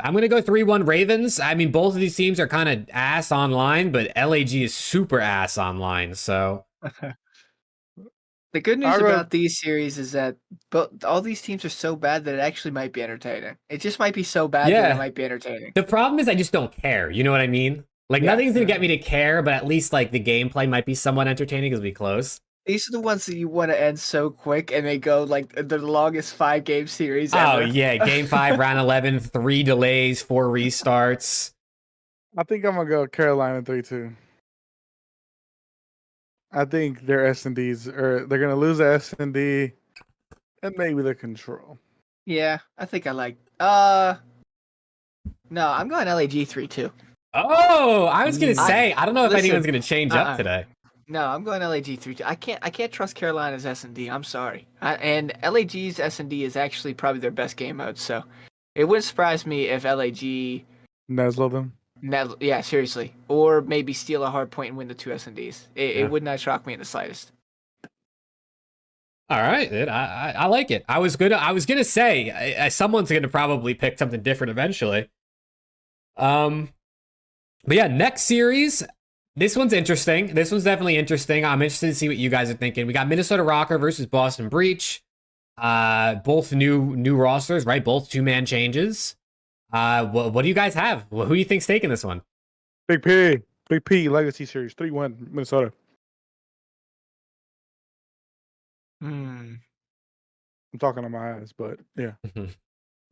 3-1 Ravens. I mean, both of these teams are kind of ass online, but LAG is super ass online. So the good news about these series is that all these teams are so bad that it actually might be entertaining. It just might be so bad that it might be entertaining. The problem is I just don't care. You know what I mean? Like nothing's gonna get me to care, but at least like the gameplay might be somewhat entertaining because we close. These are the ones that you want to end so quick, and they go like the longest 5-game series ever. Oh yeah, Game 5, round 11, 3 delays, 4 restarts. I think I'm gonna go Carolina 3-2. I think their S&Ds they're gonna lose the S&D and maybe the control. Yeah, I think I like. No, I'm going LAG 3-2. Oh, I was gonna say I don't know if anyone's gonna change up today. No, I'm going LAG 3-2. I can't trust Carolina's S&D. I'm sorry. And LAG's S&D is actually probably their best game mode, so it wouldn't surprise me if LAG Neslo them. Yeah, seriously. Or maybe steal a hard point and win the 2 S&Ds. It would not shock me in the slightest. All right, I like it. I was gonna say someone's gonna probably pick something different eventually. But yeah, next series. This one's interesting. This one's definitely interesting. I'm interested to see what you guys are thinking. We got Minnesota ROKKR versus Boston Breach. Both new rosters, right? Both 2-man changes. What do you guys have? Who do you think's taking this one? Big P Legacy Series 3-1 Minnesota. I'm talking to my eyes, but yeah.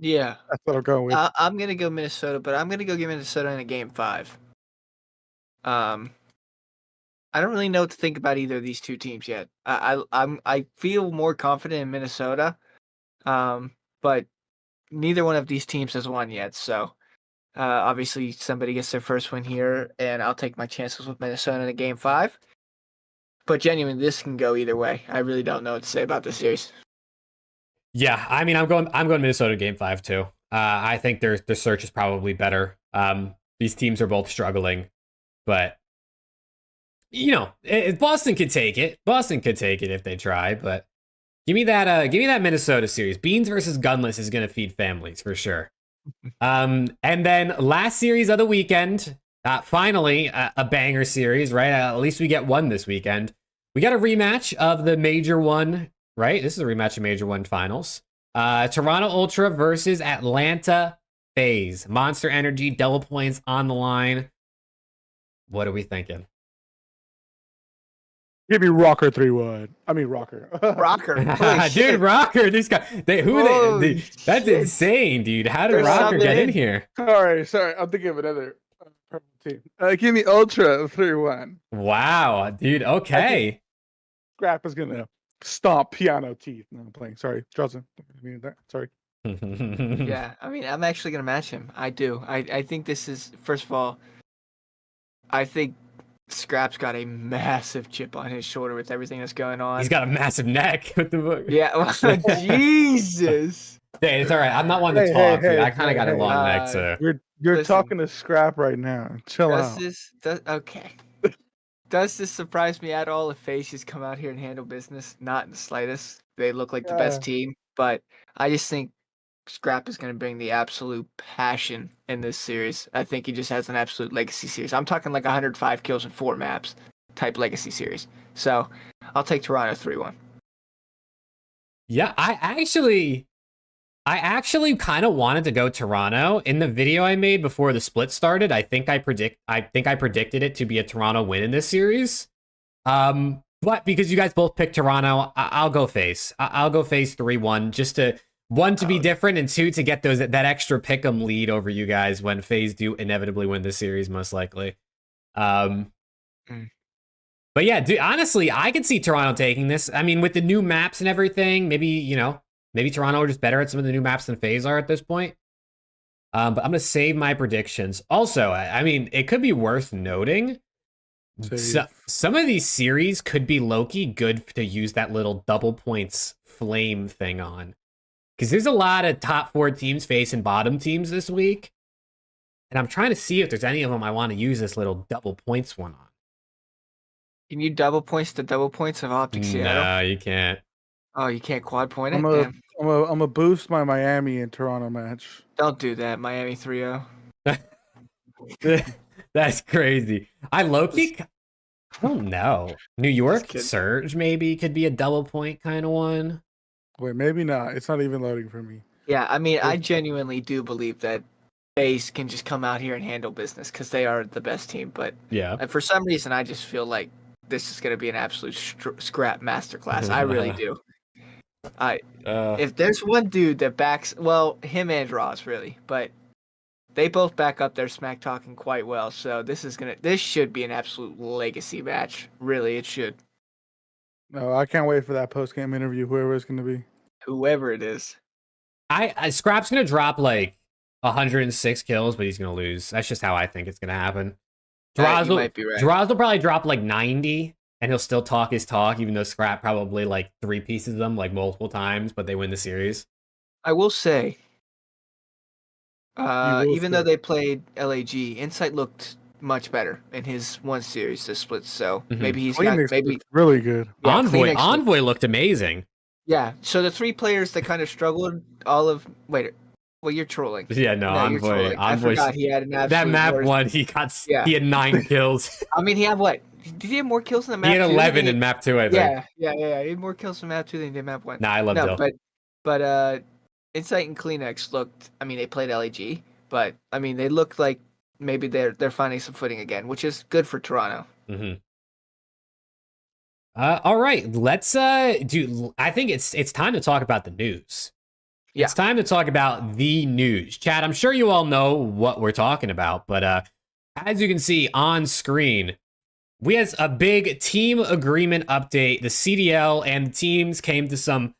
Yeah. That's what I'm going with. I'm gonna go Minnesota, but I'm gonna go give Minnesota in a Game 5. I don't really know what to think about either of these 2 teams yet. I feel more confident in Minnesota, but neither one of these teams has won yet. So obviously somebody gets their first win here, and I'll take my chances with Minnesota in a Game 5. But genuinely, this can go either way. I really don't know what to say about this series. Yeah, I mean, I'm going Minnesota Game 5 too. I think their search is probably better. These teams are both struggling. But, you know, Boston could take it. Boston could take it if they try. But give me that Minnesota series. Beans versus Gunless is going to feed families for sure. And then last series of the weekend, finally a banger series, right? At least we get one this weekend. We got a rematch of the Major One, right? This is a rematch of Major One finals. Toronto Ultra versus Atlanta FaZe. Monster Energy, double points on the line. What are we thinking? Give me ROKKR 3-1. I mean ROKKR. Rocker. Holy Dude, shit. ROKKR, this guy, Holy that's shit. insane, dude. How did They're ROKKR subbing get in in. here? Sorry. I'm thinking of another purple team. Give me Ultra 3-1. Wow, dude. Okay. Scrap is gonna stomp piano teeth. No, I'm playing. Sorry, Johnson. Sorry. Yeah, I mean, I'm actually gonna match him. I do. I think this is, first of all, I think Scrap's got a massive chip on his shoulder with everything that's going on. He's got a massive neck with the book. Yeah, well, Jesus. Hey, it's all right. I'm not one to talk. Dude. I kind of got a long neck, so. You're Listen. talking to Scrap right now. Chill out. Okay. Does this surprise me at all if FaZe just come out here and handle business? Not in the slightest. They look like the best team, but I just think Scrap is going to bring the absolute passion in this series. I think he just has an absolute legacy series. I'm talking like 105 kills in 4 maps type legacy series. So I'll take Toronto 3-1. Yeah, I actually kind of wanted to go Toronto. In the video I made before the split started, I think I predicted it to be a Toronto win in this series. But because you guys both picked Toronto, I'll go FaZe. I'll go FaZe 3-1 just to, one, to be different, and two, to get that extra pick'em lead over you guys when FaZe do inevitably win this series, most likely. But yeah, dude, honestly, I could see Toronto taking this. I mean, with the new maps and everything, maybe Toronto are just better at some of the new maps than FaZe are at this point. But I'm going to save my predictions. Also, I mean, it could be worth noting, some of these series could be low-key good to use that little double points flame thing on. Because there's a lot of top 4 teams facing bottom teams this week. And I'm trying to see if there's any of them I want to use this little double points one on. Can you double points to double points of OpTic Seattle? No, you can't. Oh, you can't quad point it? I'm gonna boost my Miami and Toronto match. Don't do that, Miami 3-0. That's crazy. I don't know. New York Surge maybe could be a double point kind of one. Wait, maybe not. It's not even loading for me. Yeah, I mean, I genuinely do believe that FaZe can just come out here and handle business because they are the best team. But yeah, for some reason, I just feel like this is going to be an absolute scrap masterclass. I really do. If there's one dude that backs, well, him and Ross really, but they both back up their smack talking quite well. So this should be an absolute legacy match. Really, it should. No, I can't wait for that post-game interview, whoever it's going to be. Whoever it is. Scrap's going to drop like 106 kills, but he's going to lose. That's just how I think it's going to happen. You might be right. Droz will probably drop like 90, and he'll still talk his talk, even though Scrap probably like 3 pieces of them like multiple times, but they win the series. I will say, even though they played LAG, Insight looked much better in his one series, the splits. So maybe he's really good. Yeah, Envoy looked amazing. Yeah. So the 3 players that kind of struggled, well, you're trolling. Yeah, no, Envoy. I forgot he had an absolute that map one. He had 9 kills. I mean, he had what? Did he have more kills in the map? He had 11 in map 2, I think. Yeah. He had more kills in map 2 than he did map 1. Nah, I love Dill. But Insight and Kleenex looked. I mean, they played LAG, but I mean, they looked like maybe they're finding some footing again, which is good for Toronto. All right, let's I think it's time to talk about the news. Yeah. It's time to talk about the news. Chat, I'm sure you all know what we're talking about, but as you can see on screen, we had a big team agreement update. The CDL and the teams came to some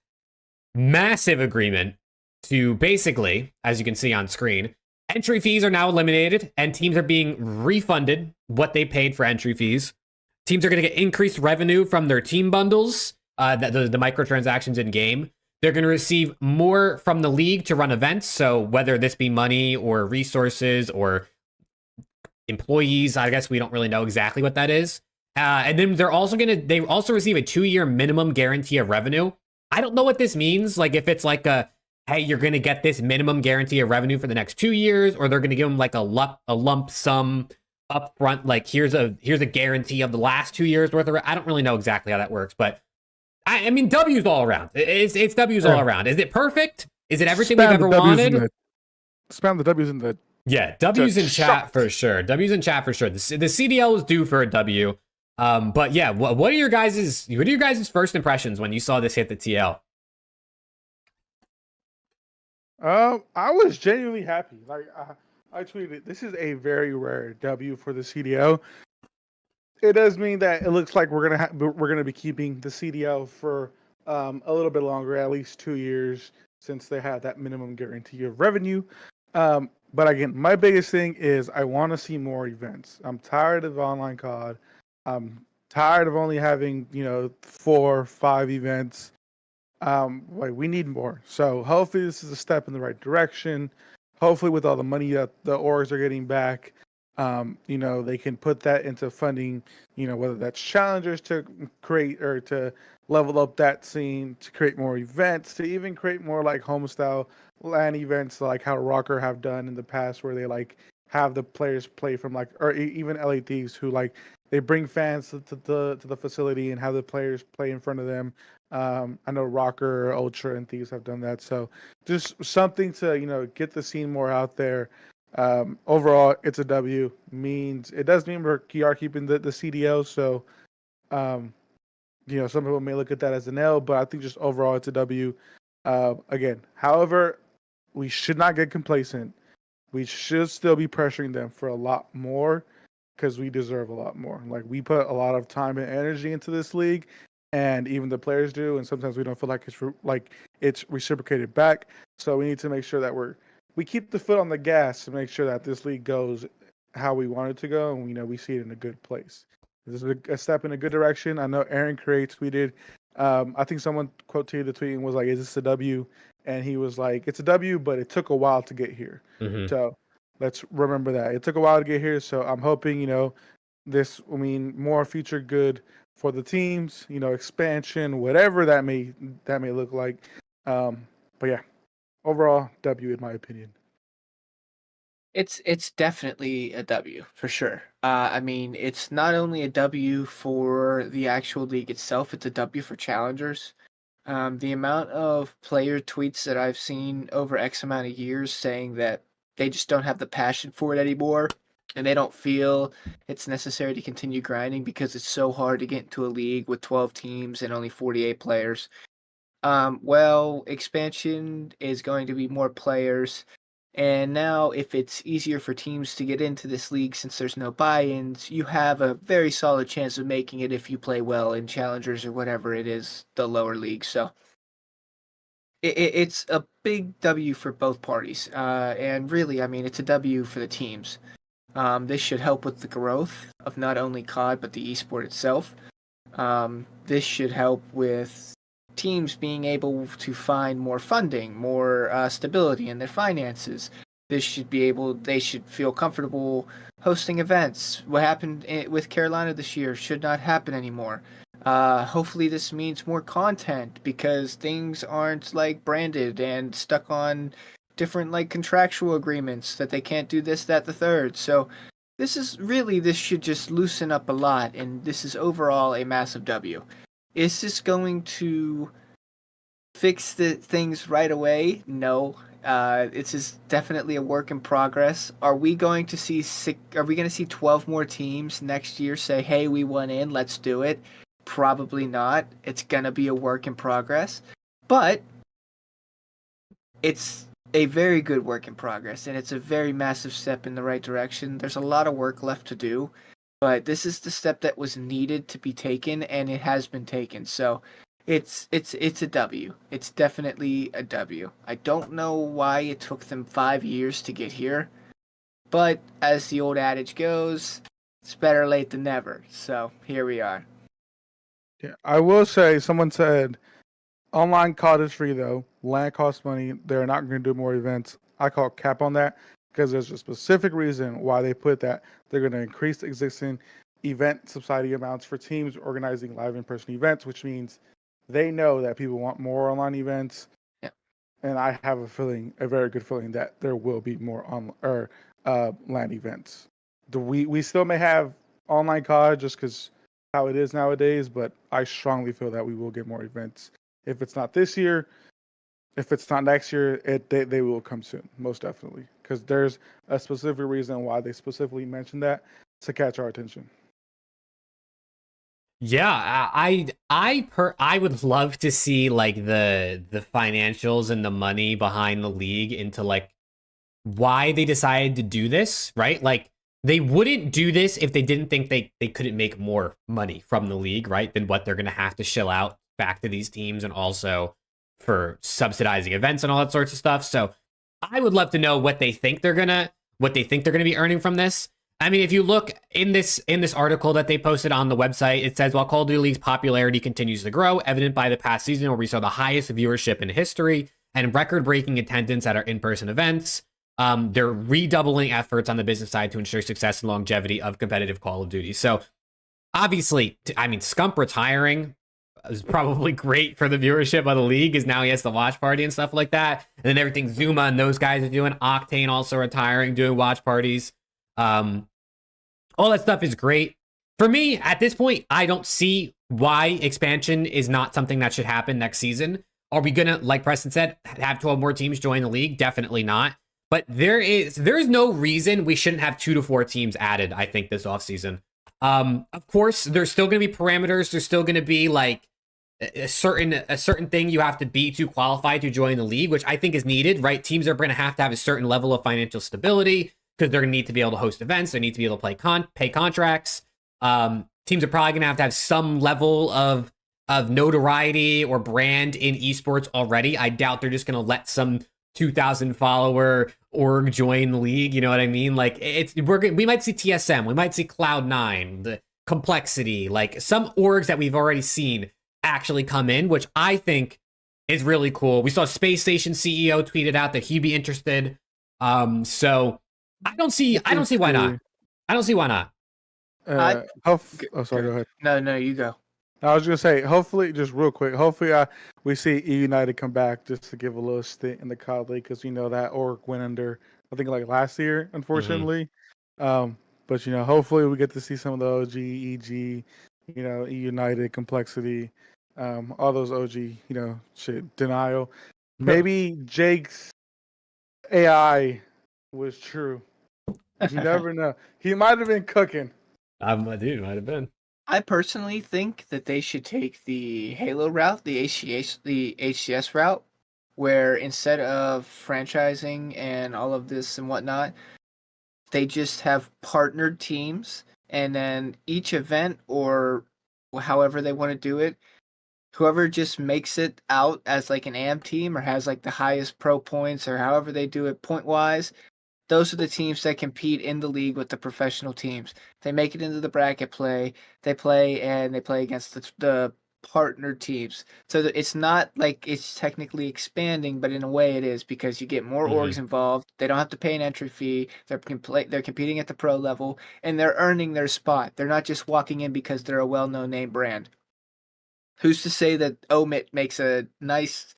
massive agreement to basically, as you can see on screen, entry fees are now eliminated and teams are being refunded what they paid for entry fees. Teams are going to get increased revenue from their team bundles, the microtransactions in game. They're going to receive more from the league to run events. So whether this be money or resources or employees, I guess we don't really know exactly what that is. And then they also receive a 2-year minimum guarantee of revenue. I don't know what this means. Like if it's like hey, you're going to get this minimum guarantee of revenue for the next 2 years, or they're going to give them like a lump sum up front. Like here's a guarantee of the last 2 years worth of. I don't really know exactly how that works, but I mean, W's all around. It's W's all around. Is it perfect? Is it everything we've ever wanted? Spam the W's in the... Yeah, W's in chat for sure. W's in chat for sure. The CDL is due for a W. But yeah, what are your guys' first impressions when you saw this hit the TL? I was genuinely happy. Like I tweeted, this is a very rare W for the CDL. It does mean that it looks like we're gonna be keeping the CDL for a little bit longer, at least 2 years, since they have that minimum guarantee of revenue. But again, my biggest thing is I want to see more events. I'm tired of online COD. I'm tired of only having 4 or 5 events. Like we need more. So hopefully this is a step in the right direction. Hopefully with all the money that the orgs are getting back, they can put that into funding, whether that's challengers to create or to level up that scene, to create more events, to even create more like homestyle LAN events like how ROKKR have done in the past, where they like have the players play from like, or even LA Thieves, who like they bring fans to the facility and have the players play in front of them. I know ROKKR, Ultra, and Thieves have done that. So just something to get the scene more out there. Overall, it's a W. Means it does mean we are keeping the CDL. So um, some people may look at that as an L, but I think just overall it's a W. Again, however, we should not get complacent. We should still be pressuring them for a lot more because we deserve a lot more. Like we put a lot of time and energy into this league, and even the players do, and sometimes we don't feel like it's reciprocated back. So we need to make sure that we keep the foot on the gas to make sure that this league goes how we want it to go, and we see it in a good place. This is a step in a good direction. I know Aaron Cray tweeted. I think someone quoted the tweet and was like, "Is this a W?" And he was like, "It's a W, but it took a while to get here." Mm-hmm. So let's remember that it took a while to get here. So I'm hoping this will mean more future good for the teams. Expansion, whatever that may look like. But yeah, overall W in my opinion. It's definitely a W for sure. I mean, it's not only a W for the actual league itself; it's a W for challengers. The amount of player tweets that I've seen over X amount of years saying that they just don't have the passion for it anymore, and they don't feel it's necessary to continue grinding because it's so hard to get into a league with 12 teams and only 48 players. Well, expansion is going to be more players. And now, if it's easier for teams to get into this league since there's no buy ins, you have a very solid chance of making it if you play well in challengers or whatever it is, the lower league. So it's a big W for both parties. And really, I mean, it's a W for the teams. This should help with the growth of not only COD, but the esport itself. This should help with teams being able to find more funding, more stability in their finances. They should feel comfortable hosting events. What happened with Carolina this year should not happen anymore. Hopefully this means more content because things aren't like branded and stuck on different like contractual agreements that they can't do this, that, the third. So this should just loosen up a lot, and this is overall a massive W. Is this going to fix the things right away? No. It's just definitely a work in progress. Are we going to see 12 more teams next year say, "Hey, we went in, let's do it"? Probably not. It's gonna be a work in progress, but it's a very good work in progress, and it's a very massive step in the right direction. There's a lot of work left to do, but this is the step that was needed to be taken, and it has been taken. So it's a W. It's definitely a W. I don't know why it took them 5 years to get here, but as the old adage goes, it's better late than never. So here we are. Yeah, I will say someone said online COD is free though. LAN costs money. They're not going to do more events. I call cap on that because there's a specific reason why they put that. They're going to increase the existing event subsidy amounts for teams organizing live in-person events, which means they know that people want more online events. Yeah. And I have a very good feeling that there will be more LAN events. We still may have online COD just because how it is nowadays, but I strongly feel that we will get more events. If it's not this year, if it's not next year, they will come soon, most definitely. Because there's a specific reason why they specifically mentioned that to catch our attention. Yeah, I would love to see like the financials and the money behind the league into like why they decided to do this, right? Like they wouldn't do this if they didn't think they couldn't make more money from the league, right? Than what they're going to have to shell out back to these teams and also for subsidizing events and all that sorts of stuff. So I would love to know what they think they're gonna be earning from this. I mean, if you look in this article that they posted on the website, it says while Call of Duty League's popularity continues to grow, evident by the past season where we saw the highest viewership in history and record-breaking attendance at our in-person events, they're redoubling efforts on the business side to ensure success and longevity of competitive Call of Duty. So obviously, I mean, Scump retiring is probably great for the viewership of the league, because now he has the watch party and stuff like that. And then everything Zuma and those guys are doing, OCTANE also retiring, doing watch parties. All that stuff is great. For me, at this point, I don't see why expansion is not something that should happen next season. Are we gonna, like Preston said, have 12 more teams join the league? Definitely not. But there's no reason we shouldn't have 2 to 4 teams added, I think, this offseason. Of course, there's still going to be parameters. There's still going to be like a certain thing you have to be to qualify to join the league, which I think is needed, right? Teams are going to have a certain level of financial stability because they're going to need to be able to host events. They need to be able to pay contracts. Teams are probably going to have some level of notoriety or brand in esports already. I doubt they're just going to let some 2,000 follower org join the league. You know what I mean? Like we might see TSM, we might see Cloud9, the Complexity, like some orgs that we've already seen actually come in, which I think is really cool. We saw Space Station CEO tweeted out that he'd be interested. So I don't see why not. I don't see why not. Sorry, go ahead. No, you go. I was gonna say, hopefully, just real quick, hopefully, we see E United come back just to give a little stint in the COD League, because that org went under, I think, like last year, unfortunately. But hopefully we get to see some of the OG, EG, E United, Complexity, all those OG, shit, Denial. Maybe Jake's AI was true. You never know. He might have been cooking. Dude, might have been. I personally think that they should take the Halo route, the HCS route, where instead of franchising and all of this and whatnot, they just have partnered teams, and then each event, or however they want to do it, whoever just makes it out as like an AM team or has like the highest pro points, or however they do it point wise, those are the teams that compete in the league with the professional teams. They make it into the bracket play. They play against the partner teams. So it's not like it's technically expanding, but in a way it is, because you get more orgs involved. They don't have to pay an entry fee. They're competing at the pro level, and they're earning their spot. They're not just walking in because they're a well-known name brand. Who's to say that Omit makes a nice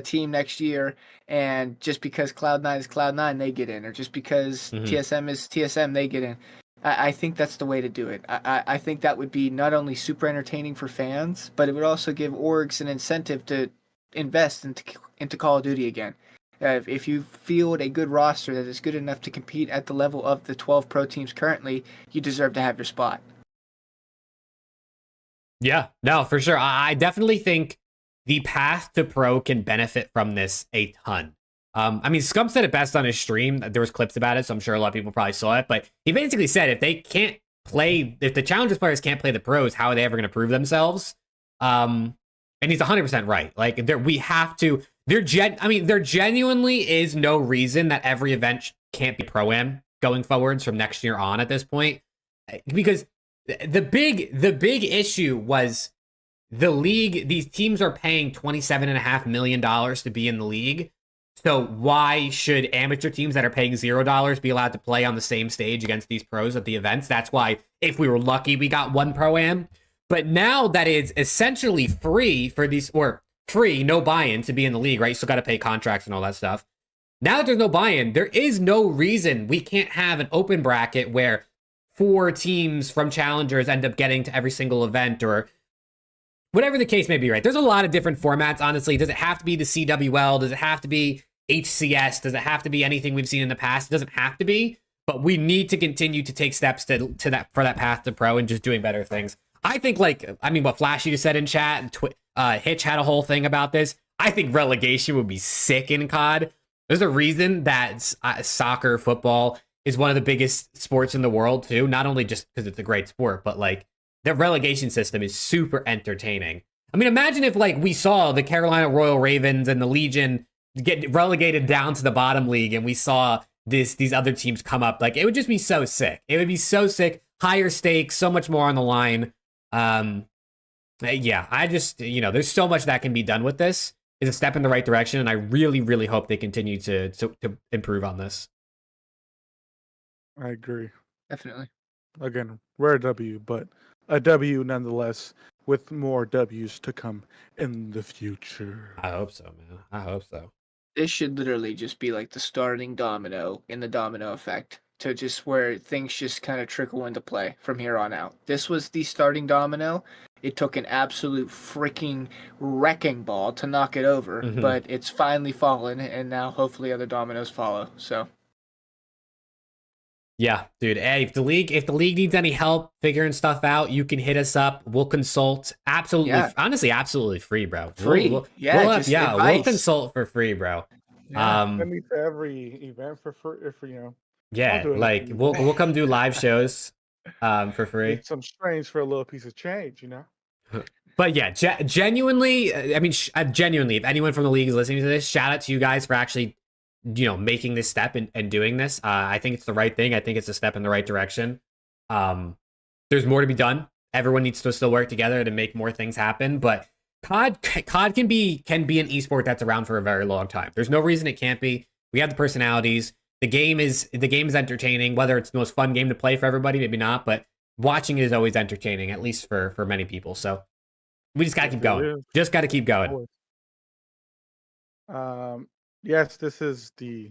team next year, and just because Cloud9 is Cloud9, they get in, or just because TSM is TSM, they get in. I think that's the way to do it. I think that would be not only super entertaining for fans, but it would also give orgs an incentive to invest into Call of Duty again. If you field a good roster that is good enough to compete at the level of the 12 pro teams currently, you deserve to have your spot. Yeah, no, for sure. I definitely think the path to pro can benefit from this a ton. I mean, Scump said it best on his stream. There was clips about it, so I'm sure a lot of people probably saw it. But he basically said if the Challengers players can't play the pros, how are they ever going to prove themselves? And he's 100% right. Like, we have to. There genuinely is no reason that every event can't be pro-am going forwards from next year on at this point, because the big issue was the league. These teams are paying $27.5 million to be in the league. So why should amateur teams that are paying $0 be allowed to play on the same stage against these pros at the events? That's why, if we were lucky, we got one pro-am. But now that it's essentially free for these, or free, no buy-in to be in the league, right? You still got to pay contracts and all that stuff. Now that there's no buy-in, there is no reason we can't have an open bracket where 4 teams from Challengers end up getting to every single event, or whatever the case may be, right? There's a lot of different formats, honestly. Does it have to be the CWL? Does it have to be HCS? Does it have to be anything we've seen in the past? It doesn't have to be, but we need to continue to take steps for that path to pro and just doing better things. I think, like, I mean, what Flashy just said in chat, and Hitch had a whole thing about this. I think relegation would be sick in COD. There's a reason that soccer, football is one of the biggest sports in the world, too. Not only just because it's a great sport, but, like, the relegation system is super entertaining. I mean, imagine if, like, we saw the Carolina Royal Ravens and the Legion get relegated down to the bottom league, and we saw these other teams come up. Like, it would just be so sick. It would be so sick. Higher stakes, so much more on the line. Yeah, I just, there's so much that can be done with this. It's a step in the right direction, and I really, really hope they continue to improve on this. I agree. Definitely. Again, rare W, but a W nonetheless, with more W's to come in the future. I hope so, man. I hope so. This should literally just be like the starting domino in the domino effect, to just where things just kind of trickle into play from here on out. This was the starting domino. It took an absolute freaking wrecking ball to knock it over, but it's finally fallen, and now hopefully other dominoes follow. So, yeah, dude. Hey, if the league needs any help figuring stuff out, you can hit us up. We'll consult. Absolutely, honestly, absolutely free, bro. Free, we'll advice. consult for free, bro. Send me to every event for free, yeah, like we'll come do live shows, for free. Need some strange for a little piece of change, But yeah, genuinely, I mean, genuinely, if anyone from the league is listening to this, shout out to you guys for actually, making this step and doing this. I think it's the right thing. I think it's a step in the right direction. There's more to be done. Everyone needs to still work together to make more things happen. But COD can be an esport that's around for a very long time. There's no reason it can't be. We have the personalities. The game is entertaining. Whether it's the most fun game to play for everybody, maybe not, but watching it is always entertaining, at least for many people. So we just gotta keep going. Just gotta keep going. Yes, this is you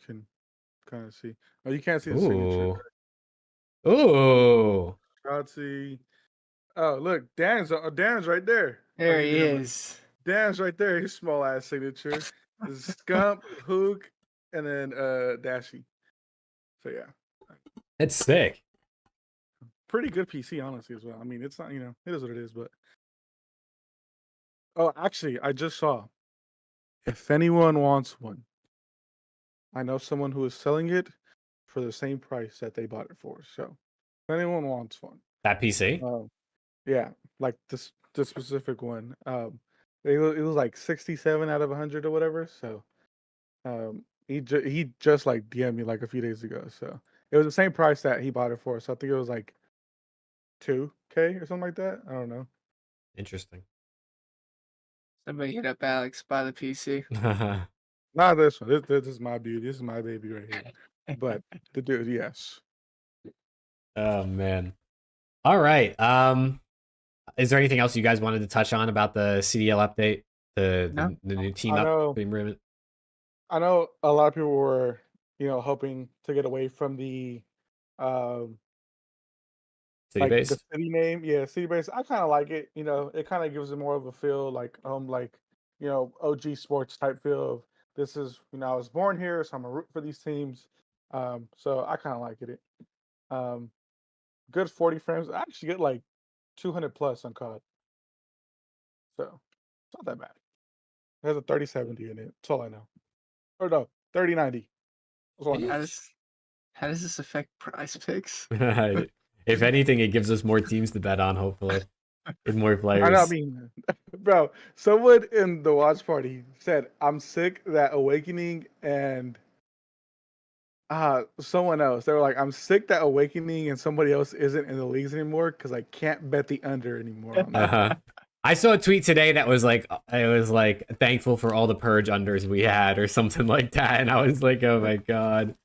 can kind of see. Oh, you can't see the signature. Ooh. I'll see. Oh, look, Dan's right there. There he is. Dan's right there. His small ass signature. SCUMP, HAVOK, and then Dashy. So yeah, It's sick. pretty good PC, honestly, as well. I mean, it's not, it is what it is, but oh, actually, I just saw. If anyone wants one, I know someone who is selling it for the same price that they bought it for. So, if anyone wants one, That PC? yeah, like this specific one. It was like 67 out of 100 or whatever. So, he just like DM'd me like a few days ago. So it was the same price that he bought it for. So I think it was like 2K or something like that. I don't know. Interesting. Somebody hit up Alex, buy the PC. Not this one. This is my beauty. This is my baby right here. But the dude, yes. Oh man. All right. Is there anything else you guys wanted to touch on about the CDL update? The new team agreement? I know a lot of people were, hoping to get away from the City base? the city name. Yeah, city base. I kind of like it. It kind of gives it more of a feel like OG sports type feel of this is, I was born here, so I'm gonna root for these teams. So I kind of like it. Good 40 frames. I actually get like 200 plus on COD. So it's not that bad. It has a 3070 in it. That's all I know. Or no, 3090. That's all I know. How does this affect prize picks? If anything, it gives us more teams to bet on, hopefully. And more players. I mean, bro, someone in the watch party said, I'm sick that Awakening and someone else. They were like, I'm sick that Awakening and somebody else isn't in the leagues anymore because I can't bet the under anymore. I saw a tweet today that was like, I was like, thankful for all the Purj unders we had or something like that. And I was like, oh my God.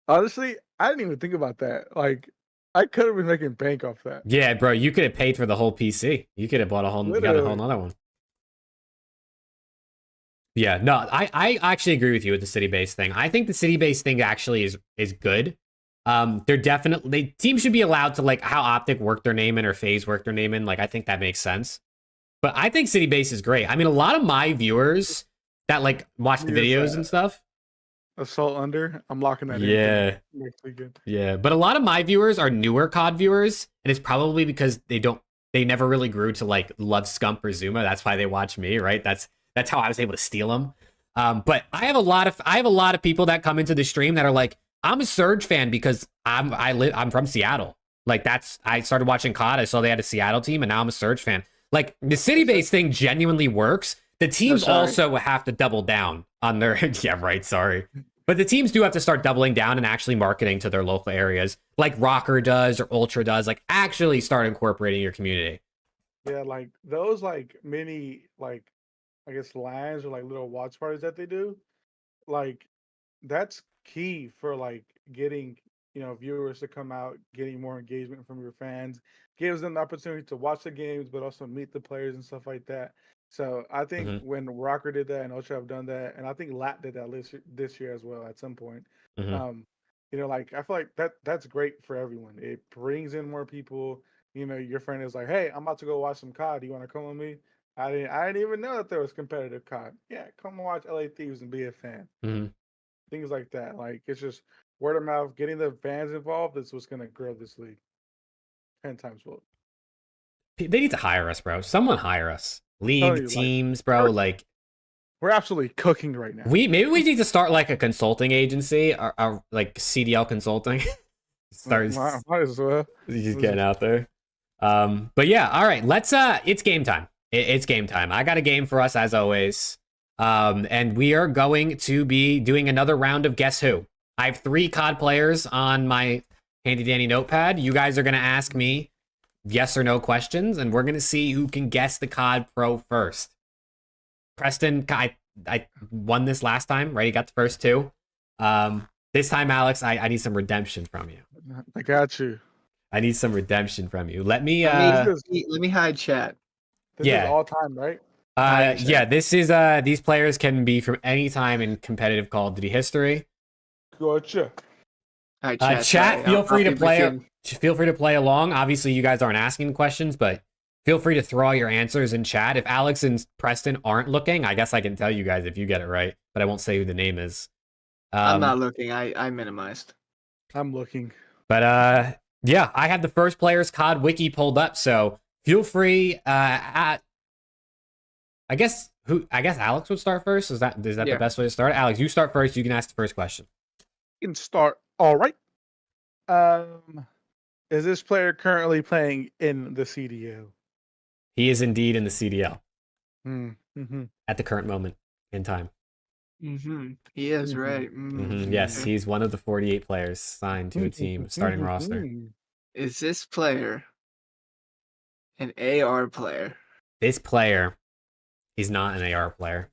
Honestly, I didn't even think about that. Like, I could have been making bank off that. Yeah, bro, you could have paid for the whole PC. You could have bought you got a whole nother one. Yeah, no, I actually agree with you with the city-based thing. I think the city-based thing actually is good. Teams should be allowed to, like, how OpTic work their name in or FaZe work their name in. Like, I think that makes sense. But I think city-based is great. I mean, a lot of my viewers that, like, watch the videos and stuff, Assault under. I'm locking that in Yeah. for next weekend. Yeah. But a lot of my viewers are newer COD viewers, and it's probably because they never really grew to like love Scump or Zuma. That's why they watch me, right? That's how I was able to steal them. But I have a lot of people that come into the stream that are like, I'm a Surge fan because I'm from Seattle. Like I started watching COD. I saw they had a Seattle team, and now I'm a Surge fan. Like the city-based thing genuinely works. The teams also have to double down on their yeah, right, sorry. But the teams do have to start doubling down and actually marketing to their local areas, like ROKKR does or Ultra does, like actually start incorporating your community. Yeah, like those like mini like I guess lines or like little watch parties that they do, like that's key for like getting viewers to come out, getting more engagement from your fans, gives them the opportunity to watch the games, but also meet the players and stuff like that. So I think when ROKKR did that and Ultra have done that, and I think Lat did that this year as well at some point. Like I feel like that's great for everyone. It brings in more people. Your friend is like, "Hey, I'm about to go watch some COD. Do you want to come with me?" I didn't even know that there was competitive COD. Yeah, come watch LA Thieves and be a fan. Things like that. Like it's just word of mouth, getting the fans involved is what's gonna grow this league 10 times more. They need to hire us, bro. Someone hire us. League teams, bro. Like we're absolutely cooking right now. Maybe we need to start like a consulting agency or like CDL consulting. Might as well. Just getting out there. But yeah, all right. Let's it's game time. It's game time. I got a game for us as always. And we are going to be doing another round of Guess Who. I have 3 COD players on my handy dandy notepad. You guys are gonna ask me yes or no questions, and we're gonna see who can guess the COD Pro first. Preston, I won this last time, right? You got the first 2. This time, Alex, I need some redemption from you. I got you. I need some redemption from you. Let me let me hide chat. This is all time, right? Yeah, this is these players can be from any time in competitive Call of Duty history. Gotcha. All right, chat, feel free to play along. Obviously, you guys aren't asking questions, but feel free to throw all your answers in chat. If Alex and Preston aren't looking, I guess I can tell you guys if you get it right, but I won't say who the name is. I'm not looking. I minimized. I'm looking. But yeah, I have the first player's COD wiki pulled up, so feel free. I guess Alex would start first. Is that the best way to start? Alex, you start first. You can ask the first question. You can start. All right. Is this player currently playing in the CDL? He is indeed in the CDL. Mm-hmm. At the current moment in time. He is right. Yes, he's one of the 48 players signed to a team starting roster. Is this player an AR player? This player is not an AR player.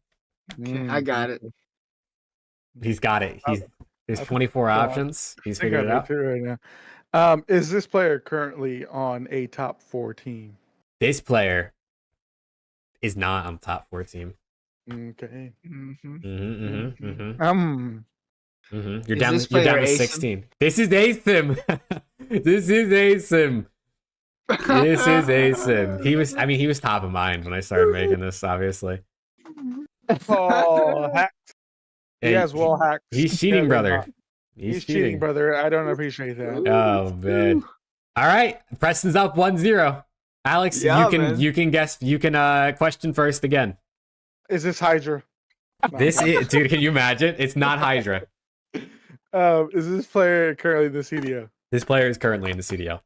Okay, I got it. He's got it. There's 24 options. He's figured it out right now. Is this player currently on a top 4 team? This player is not on the top 4 team. Okay. You're down to 16. This is Asim. This is Asim. This is Asim. He was top of mind when I started making this, obviously. Oh, hacked. He has wall hacked. He's cheating, brother. He's cheating, brother. I don't appreciate that. Oh, man. All right. Preston's up 1-0. Alex, you can guess. You can question first again. Is this Hydra? Dude, can you imagine? It's not Hydra. Is this player currently in the CDL? This player is currently in the CDL.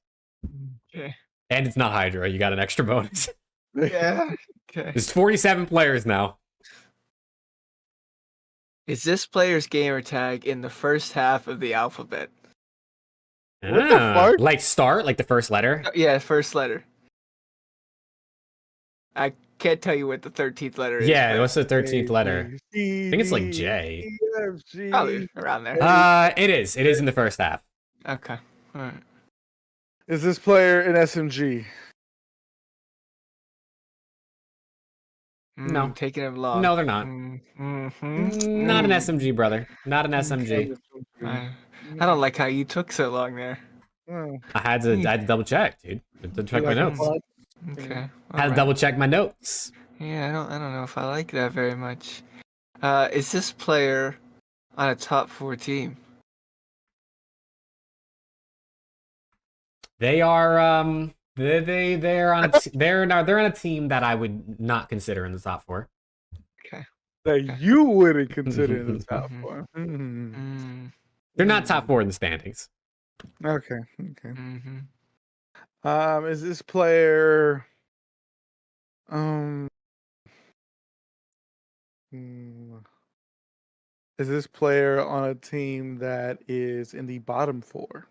Okay. And it's not Hydra. You got an extra bonus. Yeah. Okay. There's 47 players now. Is this player's gamer tag in the first half of the alphabet? What the fuck? Like start, like the first letter? Yeah, first letter. I can't tell you what the 13th letter is. Yeah, what's the 13th letter? I think it's like J. Probably around there. It is. It is in the first half. Okay. All right. Is this player an SMG? No. Taking him long. No, they're not. Not an SMG, brother. Not an SMG. I don't like how you took so long there. I had to double check, dude. I had to check my notes. Okay. I had to double check my notes. Yeah, I don't know if I like that very much. Is this player On a top 4 team. They are they're on they're on a team that I would not consider in the top 4. Okay. That you wouldn't consider in the top Mhm. 4. They're not top 4 in the standings. Okay. Okay. Mm-hmm. Is this player hmm, is this player on a team that is in the bottom 4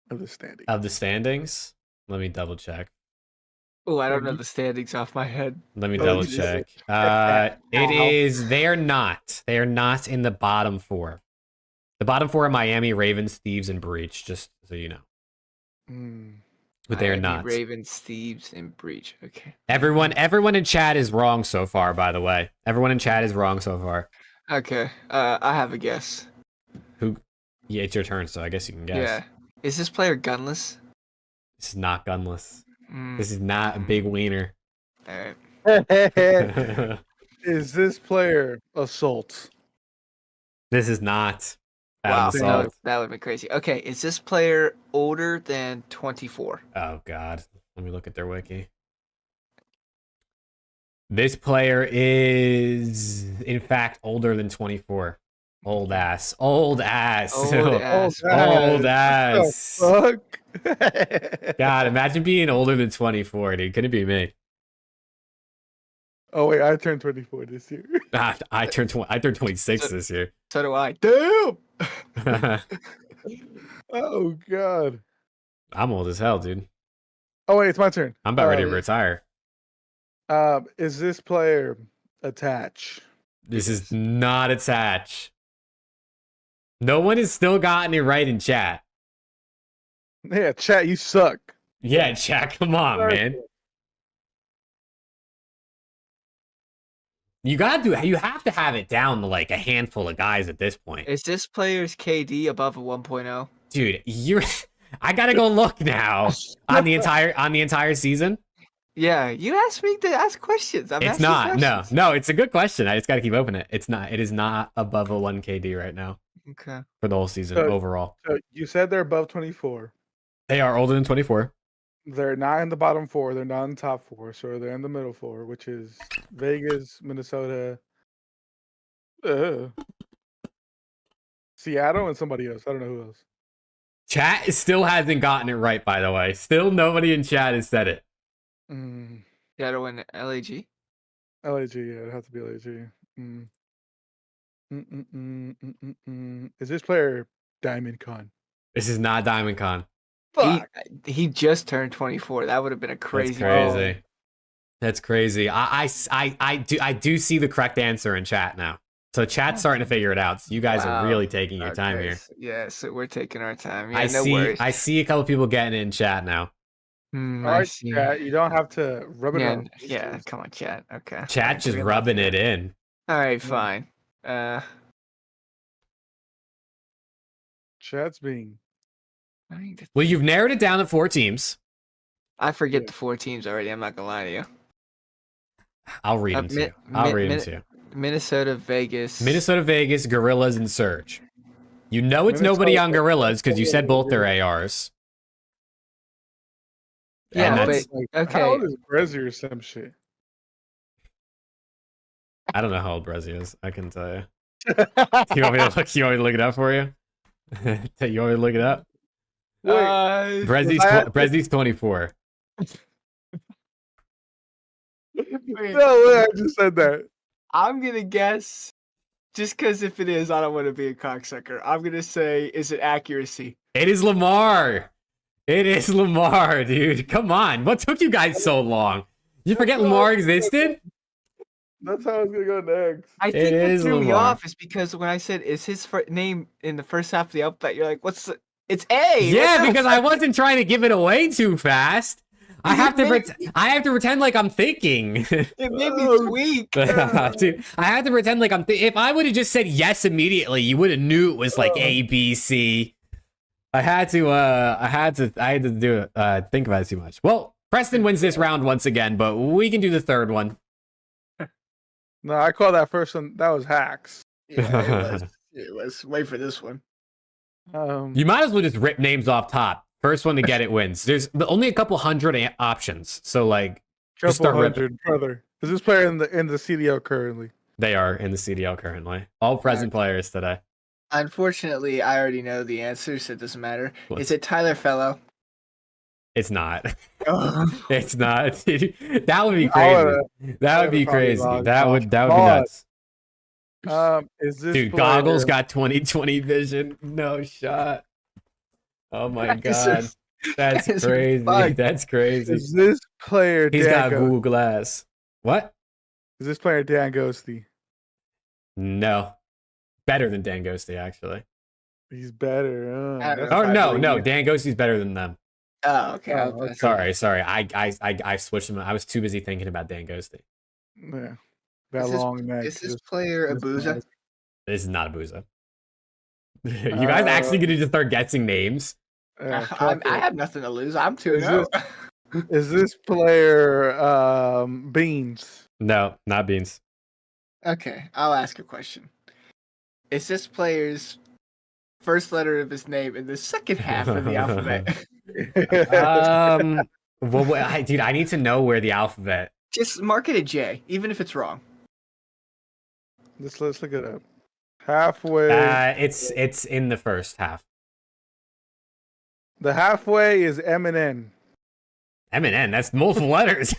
of the standing? Of the standings? Let me double check. Oh, I don't know the standings off my head. Let me Oh, double you check. just- It is they are not. They are not in the bottom 4. The bottom 4 are Miami, Ravens, Thieves, and Breach, just so you know. But they are Miami, not. Ravens, Thieves, and Breach. Okay. Everyone in chat is wrong so far, by the way. Everyone in chat is wrong so far. Okay. I have a guess. Who? Yeah, it's your turn, so I guess you can guess. Yeah. Is this player gunless? This is not gunless. Mm. This is not a big wiener. All right. Is this player assault? This is not. Wow, Assault. that would be crazy. Okay, is this player older than 24? Oh God. Let me look at their wiki. This player is, in fact, older than 24. Old ass. Old ass. Old ass. Old ass. Fuck. God, imagine being older than 24, dude. Couldn't be me. Oh wait, I turned 24 this year. I turned 26 this year. So do I. Damn. Oh God. I'm old as hell, dude. Oh wait, it's my turn. I'm about ready to retire. Is this player attached? This is not attached. No one has still gotten it right in chat. Yeah, chat, you suck. Yeah, chat, come on, man. You have to have it down to like a handful of guys at this point. Is this player's KD above a 1.0? Dude, I gotta go look now on the entire season. Yeah, you asked me to ask questions. It's not. No, it's a good question. I just gotta keep opening it. It's not. It is not above a 1 KD right now. Okay. For the whole season overall. So you said they're above 24. They are older than 24. They're not in the bottom 4. They're not in the top 4. So they're in the middle 4, which is Vegas, Minnesota, Seattle, and somebody else. I don't know who else. Chat still hasn't gotten it right, by the way. Still nobody in chat has said it. Seattle and LAG? LAG, yeah, it has to be LAG. Is this player Diamond Con? This is not Diamond Con. He just turned 24. That would have been a crazy. That's crazy. That's crazy. I do see the correct answer in chat now. So chat's starting to figure it out. So you guys are really taking your time here. Yeah, so we're taking our time. Yeah, I see a couple people getting in chat now. All right, chat, you don't have to rub it on. Yeah, come on, chat. Okay. Chat just rubbing it in. All right, fine. Chat's being. Well, you've narrowed it down to 4 teams. I forget the 4 teams already. I'm not gonna lie to you. I'll read them to you. I'll read them to you. Minnesota, Vegas, Gorillas, and Surge. You know it's nobody on Gorillas because you said both their ARs. Yeah, but okay. How old is Brezzy or some shit? I don't know how old Brezzy is. I can tell you. You want me to look it up for you? You want me to look it up? Brezzy's 24. No way, I just said that. I'm gonna guess, just because if it is, I don't want to be a cocksucker. I'm gonna say, is it accuracy? It is Lamar. It is Lamar, dude. Come on. What took you guys so long? You forget Lamar existed? That's how I was gonna go next. I think what threw me off is because when I said, is his name in the first half of the alphabet, you're like, it's A. Yeah, because I wasn't trying to give it away too fast. I have to pretend like I'm thinking. It made me tweak. Dude, I have to pretend like I'm if I would have just said yes immediately, you would have knew it was like A, B, C. I had to do it. Think about it too much. Well, Preston wins this round once again, but we can do the third one. No, I call that first one. That was hacks. Yeah, Yeah, let's wait for this one. You might as well just rip names off top. First one to get it wins. There's only a couple hundred options, so like just couple start ripping. hundred, brother. Is this player in the CDL currently? They are in the CDL currently. All present players today. Unfortunately, I already know the answer, so it doesn't matter. What? Is it Tyler Fellow? It's not. Oh. It's not. That would be crazy. That would be crazy. That would be nuts. Is this Dude, player... Goggles got 20/20 vision. No shot. Oh my god. That's crazy. That's crazy. Is this player He's Dan got Ghosty? Google Glass. What? Is this player Dan Ghosty? No. Better than Dan Ghosty, actually. He's better. Oh no, Dan Ghosty's better than them. Oh, okay. Oh, Sorry. I switched them. I was too busy thinking about DanGhosty. Yeah. That long neck. Is this player a boozer? This is not a boozer. You guys actually gonna just start guessing names? I have nothing to lose. I'm 2-0. Is this player Beans? No, not Beans. Okay, I'll ask a question. Is this player's first letter of his name in the second half of the alphabet? Well, dude, I need to know where the alphabet. Just mark it a J, even if it's wrong. Let's look it up. Halfway. It's in the first half. The halfway is M and N. M and N. That's multiple letters.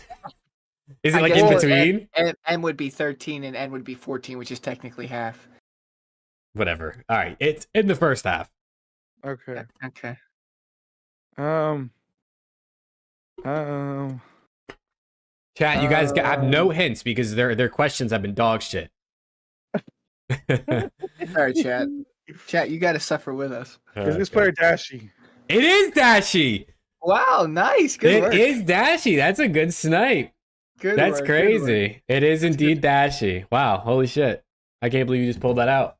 Is it like in between? M would be 13 and N would be 14, which is technically half. Whatever. All right, it's in the first half. Okay. Okay. Chat, you guys have no hints because their questions have been dog shit. All right, chat. Chat, you got to suffer with us. Is this player Dashy? It is Dashy. Wow, nice. Good work. It is Dashy. That's a good snipe. That's crazy. It is indeed Dashy. Wow, holy shit. I can't believe you just pulled that out.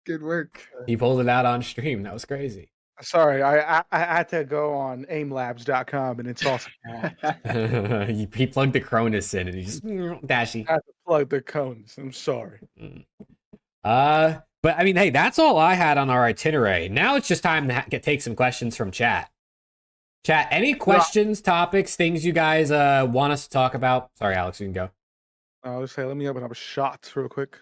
Good work. He pulled it out on stream. That was crazy. Sorry, I had to go on aimlabs.com and install some. He plugged the Cronus in and he just Dashy. I had to plug the cones. I'm sorry. But I mean, hey, that's all I had on our itinerary. Now it's just time to take some questions from chat. Chat, any questions, topics, things you guys want us to talk about? Sorry, Alex, you can go. I'll just say, let me open up shots real quick.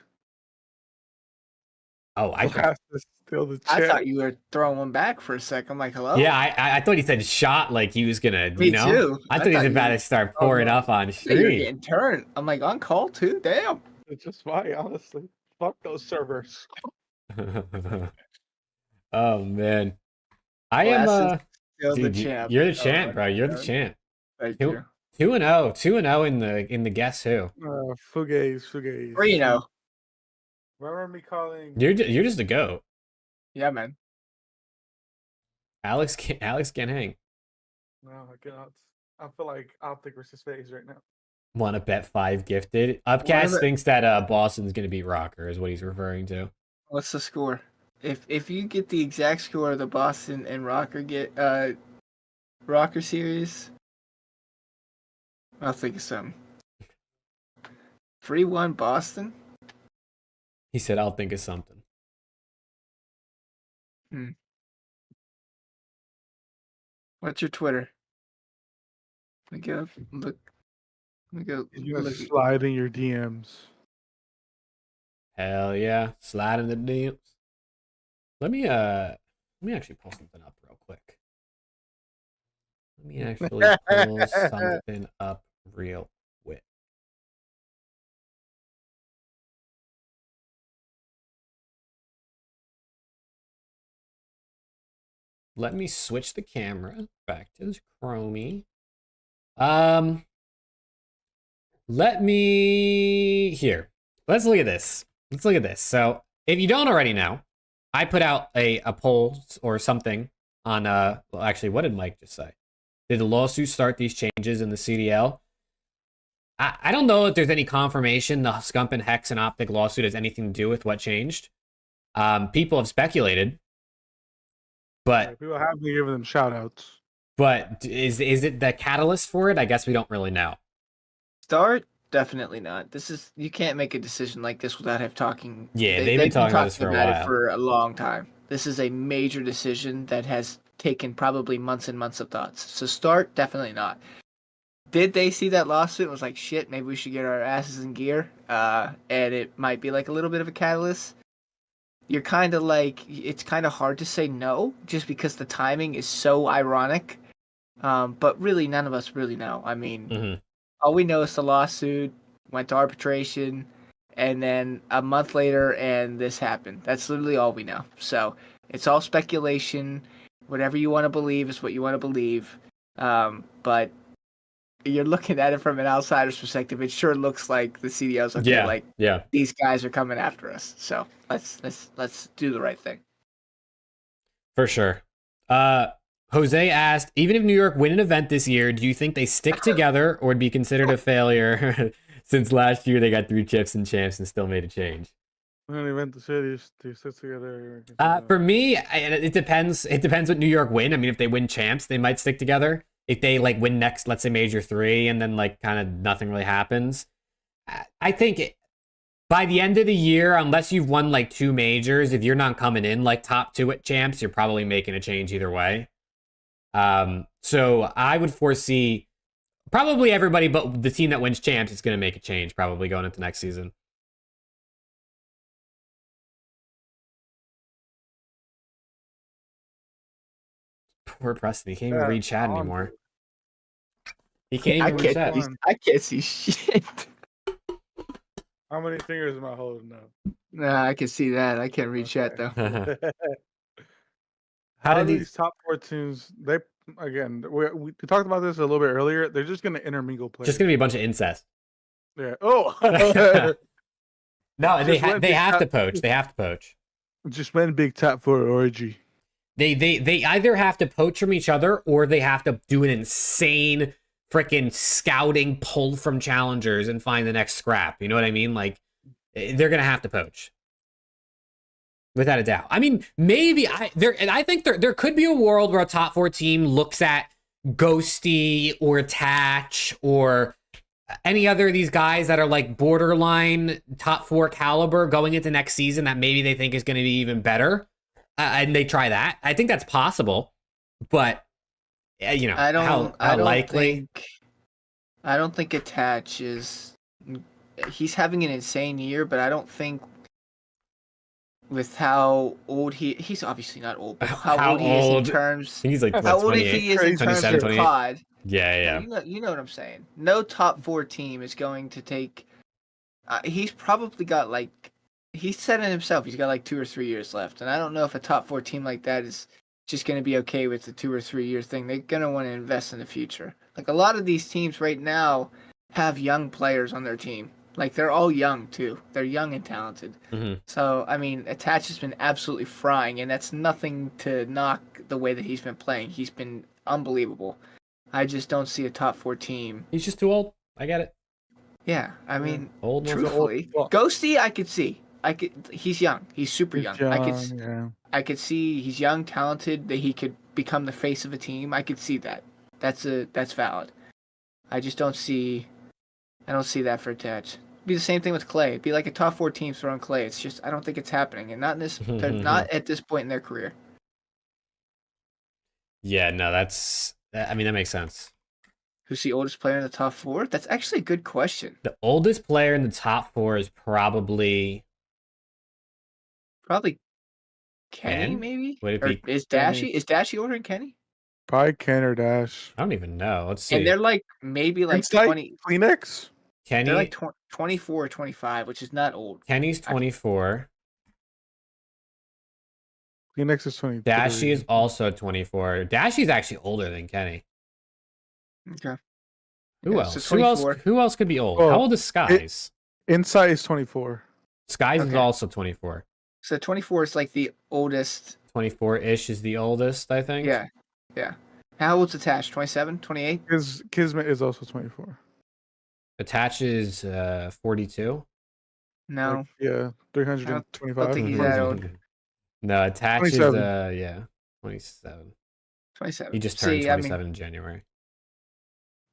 Oh, I thought you were throwing one back for a sec. I'm like, hello? Yeah, I thought he said shot like he was gonna, Me too. I thought he was about to start pouring up on stream. You're getting turned. I'm like, on call too? Damn. It's just why, honestly. Fuck those servers. Oh, man. I am, dude, the champ. You're the champ, bro. You're the champ. Thank you. 2-0. 2-0 in the Guess Who. Fugaze. 3-0. Remember me calling? You're just a goat. Yeah, man. Alex can't hang. No, I cannot. I feel like OpTic versus FaZe right now. Want to bet 5 gifted? Upcast thinks that Boston's gonna beat ROKKR is what he's referring to. What's the score? If you get the exact score of the Boston and ROKKR get ROKKR series, I'll think of something. 3-1 Boston. He said, "I'll think of something." What's your Twitter? Let me go look. Let me go. You're gonna slide in your DMs. Hell yeah, slide in the DMs. Let me actually pull something up real quick. Let me actually pull something up real quick. Let me switch the camera back to the Chromie. Let's look at this. So if you don't already know, I put out a poll or something on well, actually, what did Mike just say? Did the lawsuit start these changes in the CDL? I don't know if there's any confirmation the SCUMP and Hex and OpTic lawsuit has anything to do with what changed. People have speculated, but people have been giving them shout outs. But is it the catalyst for it? I guess we don't really know. Start Definitely not. This is you can't make a decision like this without have talking. Yeah, They've been been talking about this for a about it while. for a long time. This is a major decision that has taken probably months and months of thoughts. So start, definitely not. Did they see that lawsuit and was like, shit, maybe we should get our asses in gear? And it might be like a little bit of a catalyst. You're kind of like, it's kind of hard to say no just because the timing is so ironic. But really, none of us really know. I mean, all we know is the lawsuit went to arbitration, and then a month later, and this happened. That's literally all we know. So it's all speculation. Whatever you want to believe is what you want to believe. But you're looking at it from an outsider's perspective. It sure looks like the CDL's okay. These guys are coming after us. So let's do the right thing. For sure. Jose asked, even if New York win an event this year, do you think they stick together or would be considered a failure since last year they got 3 chips and champs and still made a change? Win an event this year, they stick together. For me, it depends. It depends what New York win. I mean, if they win champs, they might stick together. If they like win next, let's say Major 3, and then like kind of nothing really happens, I think by the end of the year, unless you've won like 2 majors, if you're not coming in like top 2 at champs, you're probably making a change either way. So I would foresee probably everybody but the team that wins champs is going to make a change probably going into next season. Poor Preston. He can't even read chat anymore. He can't even read chat. I can't see shit. How many fingers am I holding up? Nah, I can see that. I can't read chat though. How do these top 4 teams? We talked about this a little bit earlier. They're just going to intermingle players. Just going to be a bunch of incest. Yeah. Oh. No, they have to poach. They have to poach. Just one big top 4 orgy. They either have to poach from each other or they have to do an insane freaking scouting pull from challengers and find the next scrap. You know what I mean? Like, they're going to have to poach. Without a doubt. I mean, maybe I think there could be a world where a top 4 team looks at Ghosty or Tatch or any other of these guys that are like borderline top 4 caliber going into next season that maybe they think is going to be even better. And they try that. I think that's possible. But, you know, how likely? I don't think Attach is... He's having an insane year, but I don't think... With how old he's obviously not old, but how old he is in terms. He's like how old he is in terms of COD. Yeah. You know what I'm saying. No top 4 team is going to take. He's probably got like he said it himself. He's got like 2 or 3 years left, and I don't know if a top 4 team like that is just going to be okay with the 2 or 3 year thing. They're going to want to invest in the future. Like a lot of these teams right now have young players on their team. Like, they're all young, too. They're young and talented. So, I mean, Attach has been absolutely frying, and that's nothing to knock the way that he's been playing. He's been unbelievable. I just don't see a top 4 team. He's just too old. I get it. Yeah, I mean, old truthfully. Ghosty, I could see. He's young. He's super young. I could see he's young, talented, that he could become the face of a team. I could see that. That's valid. I just don't see... I don't see that for Attach. Be the same thing with Clay. It'd be like a top 4 team throwing Clay. It's just I don't think it's happening, and they're not at this point in their career. Yeah, no, I mean that makes sense. Who's the oldest player in the top 4? That's actually a good question. The oldest player in the top 4 is probably Kenny, maybe. Would it be is Dashy? Is Dashy older than Kenny? Probably Ken or Dash. I don't even know. Let's see. And they're like maybe like Insight, 20. Kleenex. Kenny, they're like 24 or 25, which is not old. Kenny's 24. Kleenex is 23. Dashy is also 24. Dashy's actually older than Kenny. Okay. Who else? So who else could be old? Oh, How old is Skies? Insight is 24. Skies is also 24. So 24 is like the oldest. 24-ish is the oldest, I think. Yeah. How old's Attach? 27, 28? Kismet is also 24. Attach is 42. No. Like, yeah, 325. I don't think he's that old. No, Attach 27. is 27. 27. He just turned 27 in January.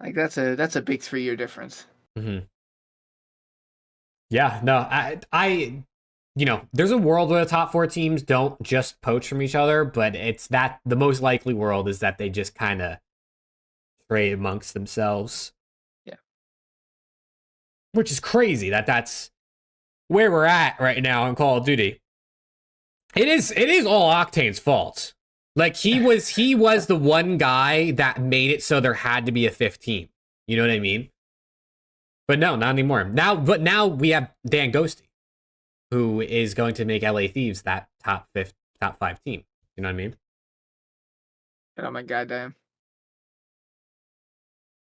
Like that's a big 3 year difference. Yeah, no, you know, there's a world where the top 4 teams don't just poach from each other, but it's that the most likely world is that they just kind of trade amongst themselves. Yeah. Which is crazy that's where we're at right now in Call of Duty. It is all Octane's fault. Like he was the one guy that made it so there had to be a 15. You know what I mean? But no, not anymore. Now we have Dan Ghosty, who is going to make LA Thieves that top 5 team. You know what I mean? Oh my goddamn.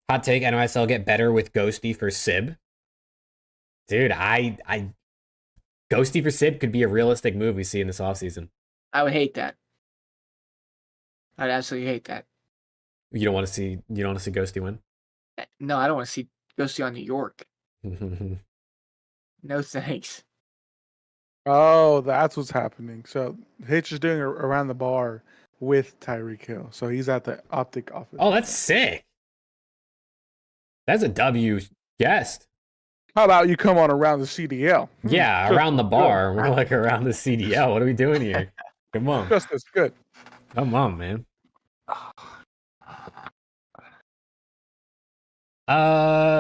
Hot take: NYSL get better with Ghosty for Sib. Dude, I Ghosty for Sib could be a realistic move we see in this offseason. I would hate that. I'd absolutely hate that. You don't want to see Ghosty win? No, I don't want to see Ghosty on New York. No thanks. Oh, that's what's happening. So Hitch is doing around the bar with Tyreek Hill. So he's at the OpTic office. Oh, that's sick. That's a W guest. How about you come on around the CDL? Yeah, around the bar. We're like around the CDL. What are we doing here? Come on. Just as good. Come on, man.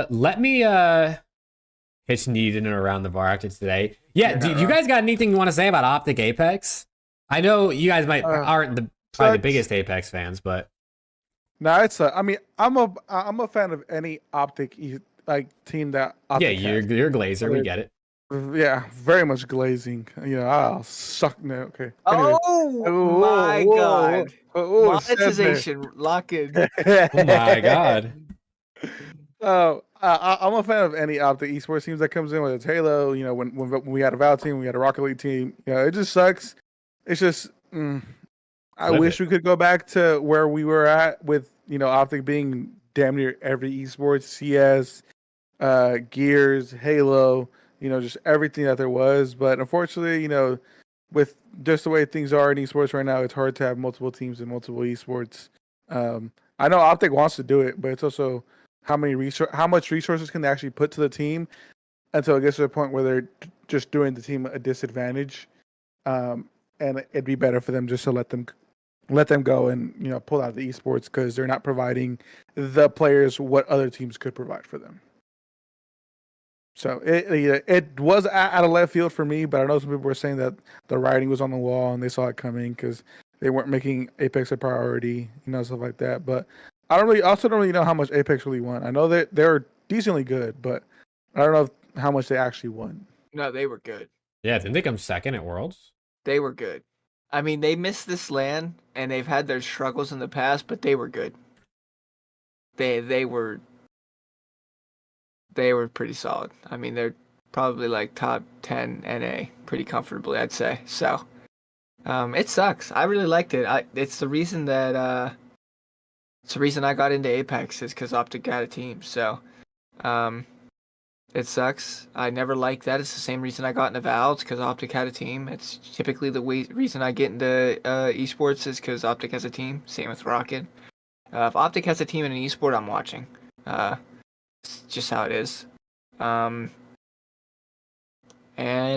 Let me Hitch needed around the bar after today. Yeah, do you guys got anything you want to say about OpTic Apex? I know you guys aren't probably the biggest Apex fans, but no, I mean, I'm a fan of any OpTic team that OpTic yeah, you're a Glazer, we get it. Yeah, very much glazing. You know, I'll suck now. Okay. Anyway. Oh my God. Monetization, Said lock in. that. Oh my God. I'm a fan of any OpTic esports teams that comes in, whether it's Halo. You know, when we had a Val team, we had a Rocket League team. You know, it just sucks. It's just, I wish we could go back to where we were at with, you know, OpTic being damn near every esports, CS, Gears, Halo, you know, just everything that there was. But unfortunately, you know, with just the way things are in esports right now, it's hard to have multiple teams in multiple esports. I know OpTic wants to do it, but it's also how much resources can they actually put to the team until it gets to a point where they're just doing the team a disadvantage. And it'd be better for them just to let them go and, you know, pull out the esports because they're not providing the players what other teams could provide for them. So it was out of left field for me, but I know some people were saying that the writing was on the wall and they saw it coming because they weren't making Apex a priority, you know, stuff like that. But I don't really know how much Apex really won. I know that they're decently good, but I don't know how much they actually won. No, they were good. Yeah, didn't they come second at Worlds? They were good. I mean, they missed this LAN, and they've had their struggles in the past, but they were good. They were pretty solid. I mean, they're probably like top 10 NA pretty comfortably, I'd say. So, it sucks. I really liked it. It's the reason that it's the reason I got into Apex is because OpTic got a team. So, it sucks. I never liked that. It's the same reason I got into Valve because OpTic had a team. It's typically the reason I get into esports is because OpTic has a team. Same with Rocket. If OpTic has a team in an esport, I'm watching. It's just how it is. And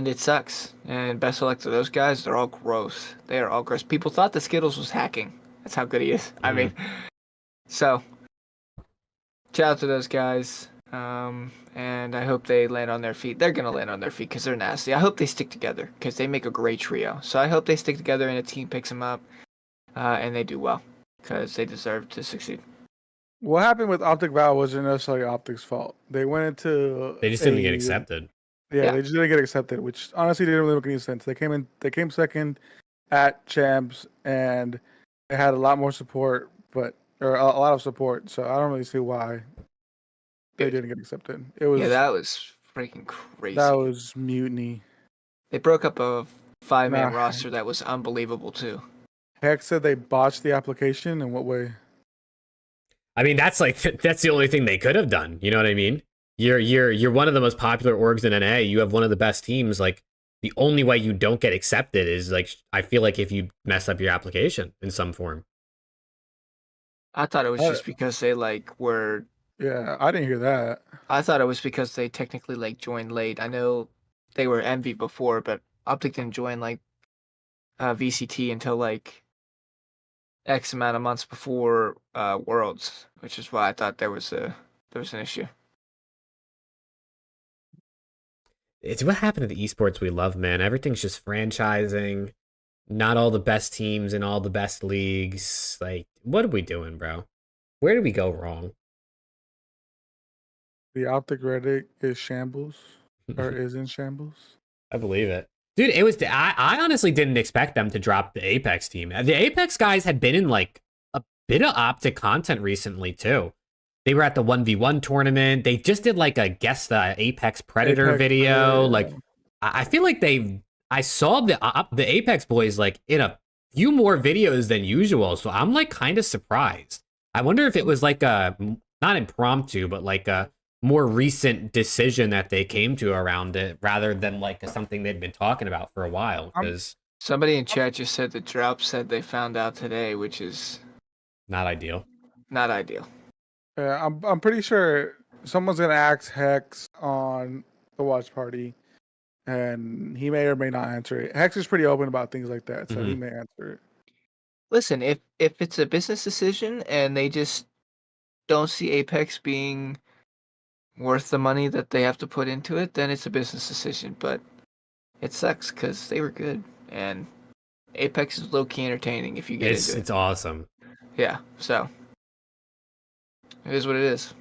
it sucks. And best of luck to those guys. They're all gross. They are all gross. People thought the Skittles was hacking. That's how good he is. I mean, so shout out to those guys. And I hope they land on their feet. They're gonna land on their feet because they're nasty. I hope they stick together because they make a great trio. So I hope they stick together and a team picks them up, and they do well because they deserve to succeed. What happened with OpTic Valve wasn't necessarily OpTic's fault. They went into They just didn't get accepted. Yeah, they just didn't get accepted, which honestly didn't really make any sense. They came second at Champs and they had a lot more support, or a lot of support. So I don't really see why they didn't get accepted. It was that was freaking crazy. That was mutiny. They broke up a 5-man roster that was unbelievable too. Heck said they botched the application. In what way? I mean, that's the only thing they could have done. You know what I mean? You're one of the most popular orgs in NA. You have one of the best teams. Like, the only way you don't get accepted is, like, I feel like if you mess up your application in some form. I thought it was just because they were Yeah, I didn't hear that. I thought it was because they technically like joined late. I know they were Envy before, but OpTic didn't join like VCT until like X amount of months before Worlds, which is why I thought there was an issue. It's what happened to the esports we love, man. Everything's just franchising. Not all the best teams in all the best leagues. Like, what are we doing, bro? Where did we go wrong? The OpTic Reddit is shambles or is in shambles. I believe it. Dude, it was. I honestly didn't expect them to drop the Apex team. The Apex guys had been in like a bit of OpTic content recently too. They were at the 1v1 tournament. They just did like a guess the Apex Predator Apex video. Predator. Like, I feel like I saw the Apex boys like in a few more videos than usual. So I'm like kind of surprised. I wonder if it was like a not impromptu, but like a more recent decision that they came to around it rather than like something they'd been talking about for a while. Because Somebody in chat just said the Drought said they found out today, which is not ideal. not ideal. Yeah, I'm pretty sure someone's gonna ask Hex on the watch party, and he may or may not answer it. Hex is pretty open about things like that, so he may answer it. Listen, if it's a business decision and they just don't see Apex being worth the money that they have to put into it, then it's a business decision. But it sucks because they were good, and Apex is low key entertaining if you get into it. It's awesome. Yeah, so it is what it is.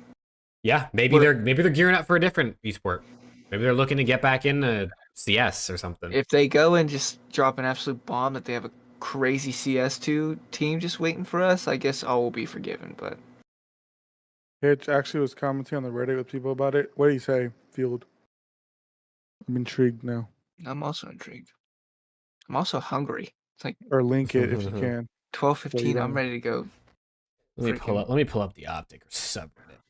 Yeah, maybe they're gearing up for a different esport. Maybe they're looking to get back into CS or something. If they go and just drop an absolute bomb that they have a crazy CS2 team just waiting for us, I guess all will be forgiven. But Hitch actually was commenting on the Reddit with people about it. What do you say, Field? I'm intrigued now. I'm also intrigued. I'm also hungry. It's like Or link it if you can. 12:15. I'm ready to go. Let me pull up the OpTic or subreddit.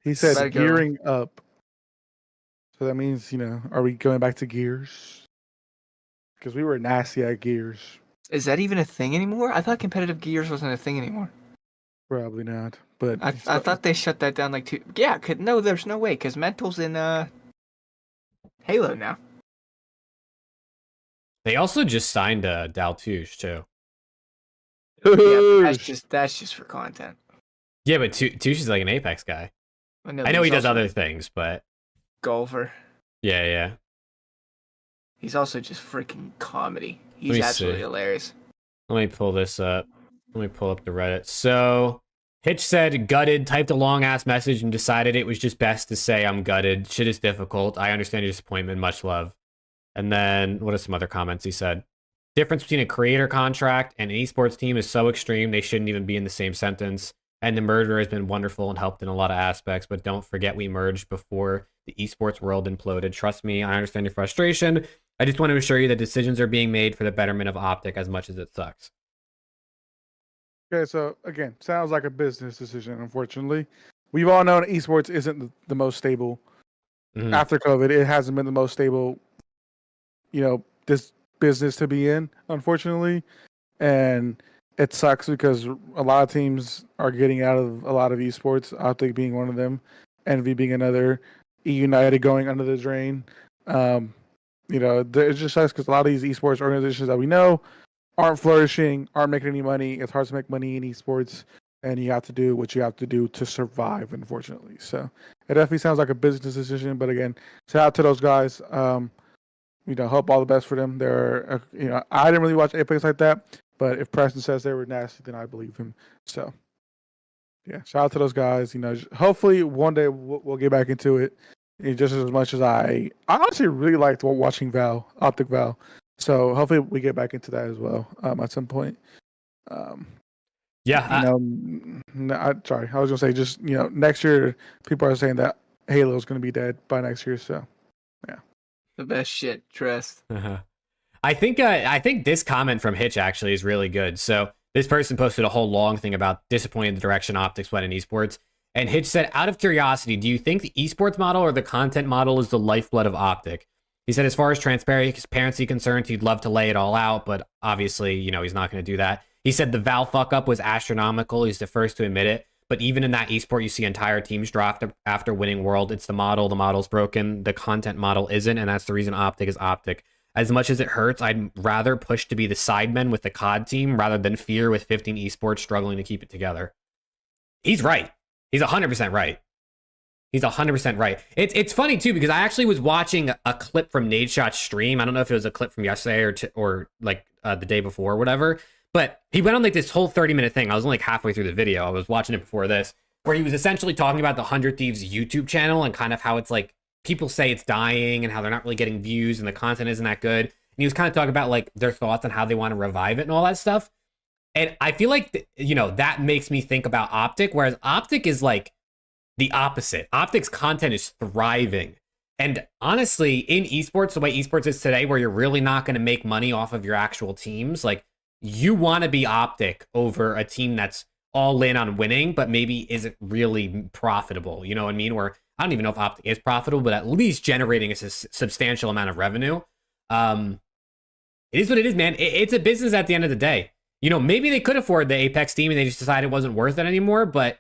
He said Better go. gearing up. So that means, are we going back to Gears? Because we were nasty at Gears. Is that even a thing anymore? I thought competitive Gears wasn't a thing anymore. Probably not. But I thought they shut that down like yeah, no, there's no way because Mental's in Halo now. They also just signed Daltouche too. Yeah, that's just for content. Yeah, but Touche is like an Apex guy. I know he does also other things, but golfer. yeah. He's also just freaking comedy. He's absolutely hilarious. Let me pull this up. Let me pull up the Reddit. So Hitch said, gutted, typed a long ass message and decided it was just best to say I'm gutted. Shit is difficult. I understand your disappointment. Much love. And then what are some other comments he said? Difference between a creator contract and an esports team is so extreme they shouldn't even be in the same sentence. And the merger has been wonderful and helped in a lot of aspects, but don't forget we merged before the esports world imploded. Trust me, I understand your frustration. I just want to assure you that decisions are being made for the betterment of OpTic as much as it sucks. Okay, so again, sounds like a business decision, unfortunately. We've all known esports isn't the most stable. After COVID, it hasn't been the most stable, this business to be in, unfortunately. And it sucks because a lot of teams are getting out of a lot of esports, OpTic being one of them, Envy being another, United going under the drain. It just sucks because a lot of these esports organizations that we know aren't flourishing, aren't making any money. It's hard to make money in esports, and you have to do what you have to do to survive, unfortunately. So it definitely sounds like a business decision, but again, shout out to those guys. Hope all the best for them. They're, I didn't really watch Apex like that, but if Preston says they were nasty, then I believe him. So, yeah, shout out to those guys. Hopefully one day we'll get back into it. Just as much as I honestly really liked watching OpTic Val. So hopefully we get back into that as well at some point. Sorry, I was gonna say just next year people are saying that Halo is gonna be dead by next year. So yeah, the best shit. Trust. I think this comment from Hitch actually is really good. So this person posted a whole long thing about disappointed the direction OpTic went in esports. And Hitch said, out of curiosity, do you think the esports model or the content model is the lifeblood of OpTic? He said, as far as transparency concerns, he'd love to lay it all out, but obviously, he's not going to do that. He said the Val fuck up was astronomical. He's the first to admit it. But even in that esport, you see entire teams drop after winning World. It's the model. The model's broken. The content model isn't, and that's the reason OpTic is OpTic. As much as it hurts, I'd rather push to be the sidemen with the COD team rather than fear with 15 esports struggling to keep it together. He's right. He's 100% right. He's 100% right. It's funny, too, because I actually was watching a clip from NADESHOT's stream. I don't know if it was a clip from yesterday or like the day before or whatever. But he went on like this whole 30-minute thing. I was only like halfway through the video. I was watching it before this, where he was essentially talking about the 100 Thieves YouTube channel and kind of how it's like people say it's dying and how they're not really getting views and the content isn't that good. And he was kind of talking about like their thoughts on how they want to revive it and all that stuff. And I feel like, you know, that makes me think about OpTic, whereas OpTic is like the opposite. OpTic's content is thriving. And honestly, in esports, the way esports is today, where you're really not going to make money off of your actual teams, like you want to be OpTic over a team that's all in on winning, but maybe isn't really profitable. You know what I mean? Or I don't even know if OpTic is profitable, but at least generating a substantial amount of revenue. It is what it is, man. It's a business at the end of the day. You know, maybe they could afford the Apex team and they just decided it wasn't worth it anymore, but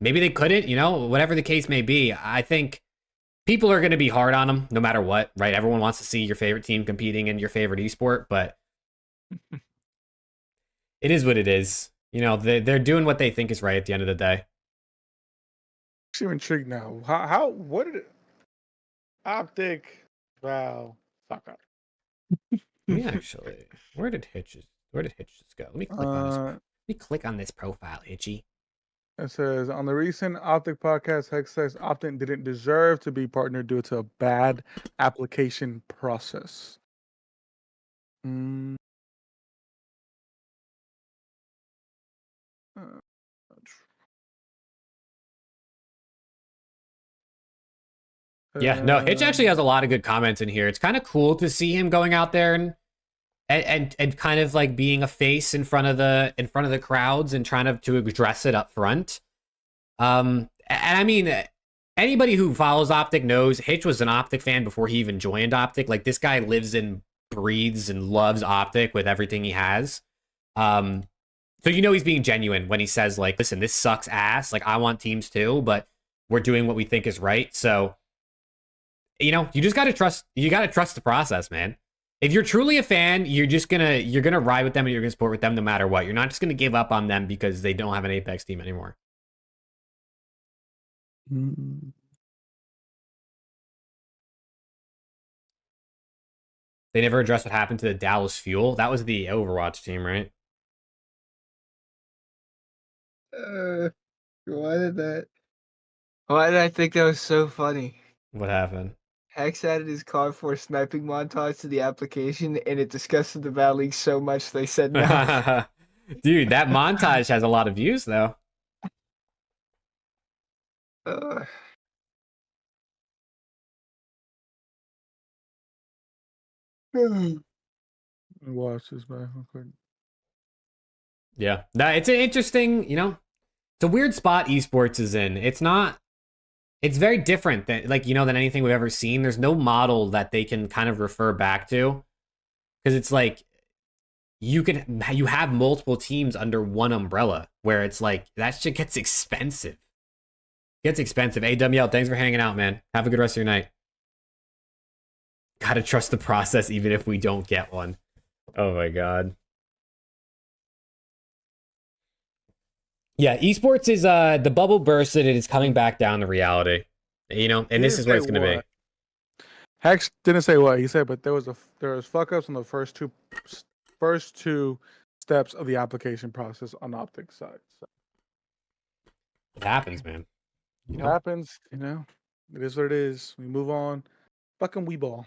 maybe they couldn't, you know, whatever the case may be. I think people are going to be hard on them no matter what, right? Everyone wants to see your favorite team competing in your favorite esport, but it is what it is. You know, they're doing what they think is right at the end of the day. I'm intrigued now. What did OpTic? Wow, fuck up. Me actually, where did Hitches go? Let me click on this. Let me click on this profile, Hitchy. It says on the recent OpTic podcast, Hex says OpTic didn't deserve to be partnered due to a bad application process. Yeah, no, Hitch actually has a lot of good comments in here. It's kind of cool to see him going out there and kind of like being a face in front of the crowds and trying to address it up front. And I mean, anybody who follows OpTic knows Hitch was an OpTic fan before he even joined OpTic. Like this guy lives and breathes and loves OpTic with everything he has. So you know he's being genuine when he says like, listen, this sucks ass. Like I want teams too, but we're doing what we think is right. So, you know, you just got to trust. You got to trust the process, man. If you're truly a fan, you're gonna ride with them and you're gonna support with them no matter what. You're not just gonna give up on them because they don't have an Apex team anymore. They never addressed what happened to the Dallas Fuel. That was the Overwatch team, right? Why did I think that was so funny? What happened? Hex added his COD 4 sniping montage to the application, and it disgusted the Battle League so much they said no. Dude, that montage has a lot of views, though. Watch this back real quick. Yeah, it's an interesting, you know, it's a weird spot esports is in. It's very different than than anything we've ever seen. There's no model that they can kind of refer back to, because it's like you have multiple teams under one umbrella, where it's like that shit gets expensive. Hey, WL, thanks for hanging out, man. Have a good rest of your night. Gotta trust the process even if we don't get one. Oh my god. Yeah, esports is the bubble bursted. It is coming back down to reality, you know, and this is what it's going to be. Hex didn't say what he said, but there was fuck ups on the first two steps of the application process on OpTic side. So. It happens, man. It happens, you know. It is what it is. We move on. Fucking Weeball.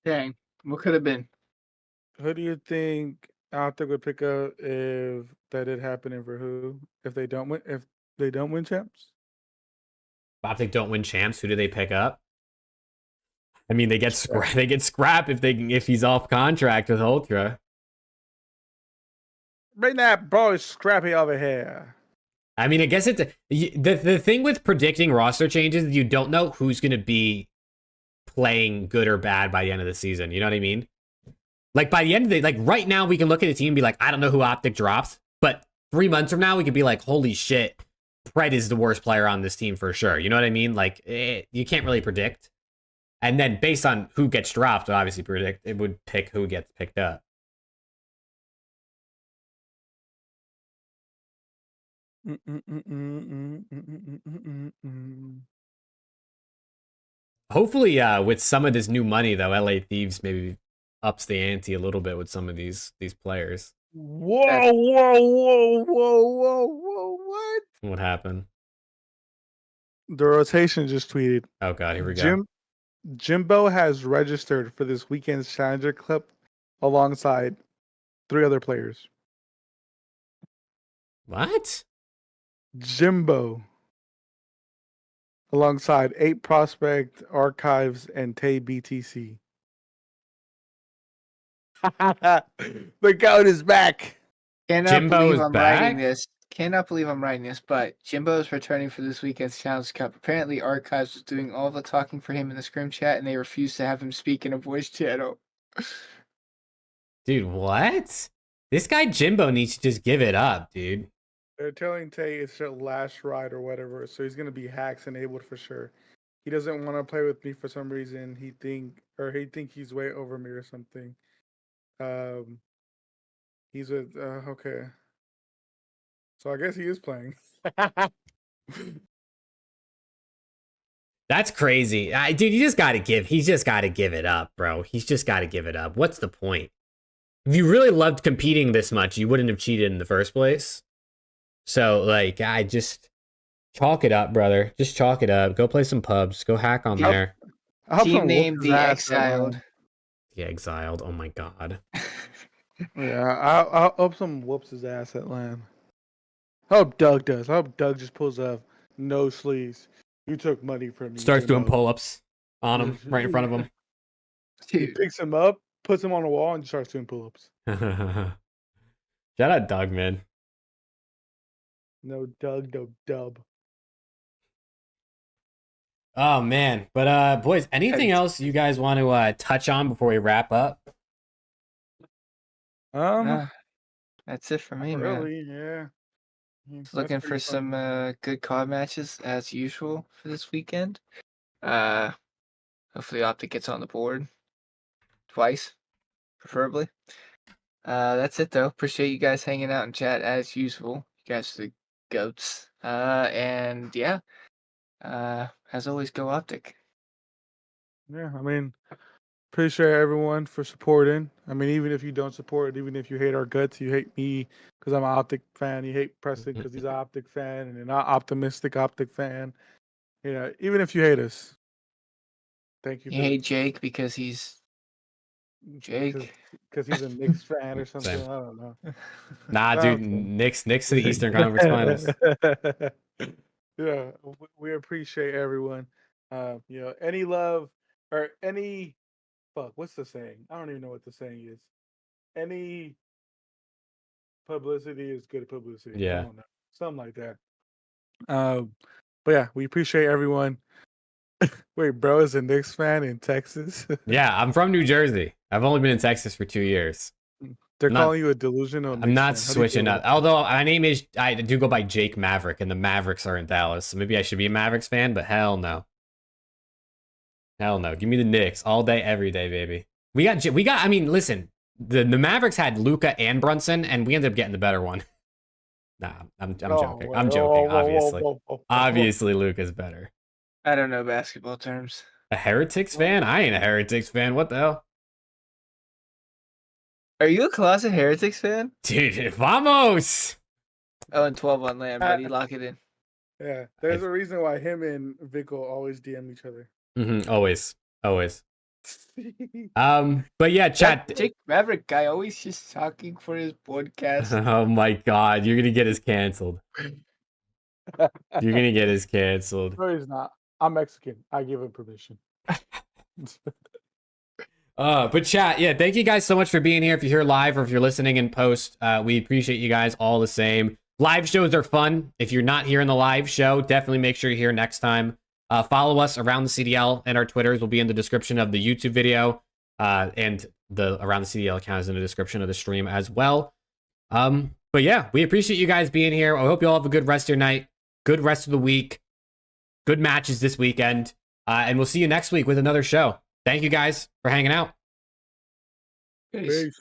Dang, what could have been? Who do you think OpTic would pick up if that did happen in for who? If they don't win champs? OpTic don't win champs, who do they pick up? I mean, they get scrap if he's off contract with Ultra. Bring that boy Scrappy over here. I mean, I guess it's the thing with predicting roster changes is you don't know who's going to be playing good or bad by the end of the season. You know what I mean? Like by the end of the, like right now we can look at a team and be like, I don't know who OpTic drops, but 3 months from now, we could be like, holy shit, Pred is the worst player on this team for sure. You know what I mean? Like, you can't really predict. And then based on who gets dropped, would obviously predict, it would pick who gets picked up. Hopefully, with some of this new money, though, LA Thieves maybe ups the ante a little bit with some of these players. Whoa, whoa, whoa, whoa, whoa, whoa, what? What happened? The rotation just tweeted. Oh god, here we go. Jimbo has registered for this weekend's Challenger Cup alongside 3 other players. What? Jimbo alongside 8 Prospect, Archives, and Tay BTC. The goat is back. Cannot believe I'm writing this. Cannot believe I'm writing this, but Jimbo is returning for this weekend's Challenge Cup. Apparently, Archives was doing all the talking for him in the scrim chat, and they refused to have him speak in a voice channel. Dude, what? This guy Jimbo needs to just give it up, dude. They're telling Tay it's their last ride or whatever, so he's gonna be hacks enabled for sure. He doesn't want to play with me for some reason. He think he's way over me or something. He's with okay. So I guess he is playing. That's crazy. Dude, he's just got to give it up, bro. He's just got to give it up. What's the point? If you really loved competing this much, you wouldn't have cheated in the first place. So, like, I just chalk it up, brother. Just chalk it up. Go play some pubs. Go hack on there. Team named The Exiled. The Exiled. Oh my god. Yeah, I'll hope someone whoops his ass at LAN. I hope Doug does. I hope Doug just pulls up no sleeves. You took money from me. Starts doing pull-ups on him, right in front of him. He picks him up, puts him on a wall, and starts doing pull-ups. Shout out Doug, man. No Doug, no dub. Oh man, but boys, anything else you guys want to touch on before we wrap up? That's it for me, really, man. Yeah. Just looking for some good COD matches as usual for this weekend. Hopefully OpTic gets on the board twice, preferably. That's it though. Appreciate you guys hanging out in chat as usual. You guys are the goats. And yeah. As always, go OpTic. Yeah, I mean, appreciate everyone for supporting. I mean, even if you don't support, even if you hate our guts, you hate me because I'm an OpTic fan. You hate Preston because he's an OpTic fan, and you're not optimistic OpTic fan. You know, even if you hate us, thank you. You hate Jake because he's Jake. Because he's a Knicks fan or something. Same. I don't know. Nah, dude, Knicks to the Eastern Conference Finals. Yeah, we appreciate everyone. You know, any love or any what's the saying? I don't even know what the saying is. Any publicity is good publicity. Yeah. I don't know. Something like that. But yeah, we appreciate everyone. Wait, bro is a Knicks fan in Texas? Yeah, I'm from New Jersey. I've only been in Texas for 2 years. They're calling you a delusional Knicks I'm not fan. switching up. Although my name is, I do go by Jake Maverick, and the Mavericks are in Dallas. So maybe I should be a Mavericks fan, but hell no. Hell no. Give me the Knicks all day, every day, baby. We got. I mean, listen, the Mavericks had Luka and Brunson, and we ended up getting the better one. Nah, I'm joking. I'm joking. Obviously, obviously, Luka's better. I don't know basketball terms. A Heretics fan? I ain't a Heretics fan. What the hell? Are you a closet Heretics fan? Dude, vamos! Oh, and 12 on land, buddy. Lock it in. Yeah, there's a reason why him and Vico always DM each other. Always. But yeah, chat. That Jake Maverick guy always just talking for his podcast. Oh my god, you're gonna get us canceled. You're gonna get us canceled. No, he's not. I'm Mexican. I give him permission. But chat, yeah, thank you guys so much for being here. If you're here live or if you're listening in post, we appreciate you guys all the same. Live shows are fun. If you're not here in the live show, definitely make sure you're here next time. Follow us around the CDL, and our Twitters will be in the description of the YouTube video. And the around the CDL account is in the description of the stream as well. But yeah, we appreciate you guys being here. I hope you all have a good rest of your night, good rest of the week, good matches this weekend. And we'll see you next week with another show. Thank you guys for hanging out. Peace. Peace.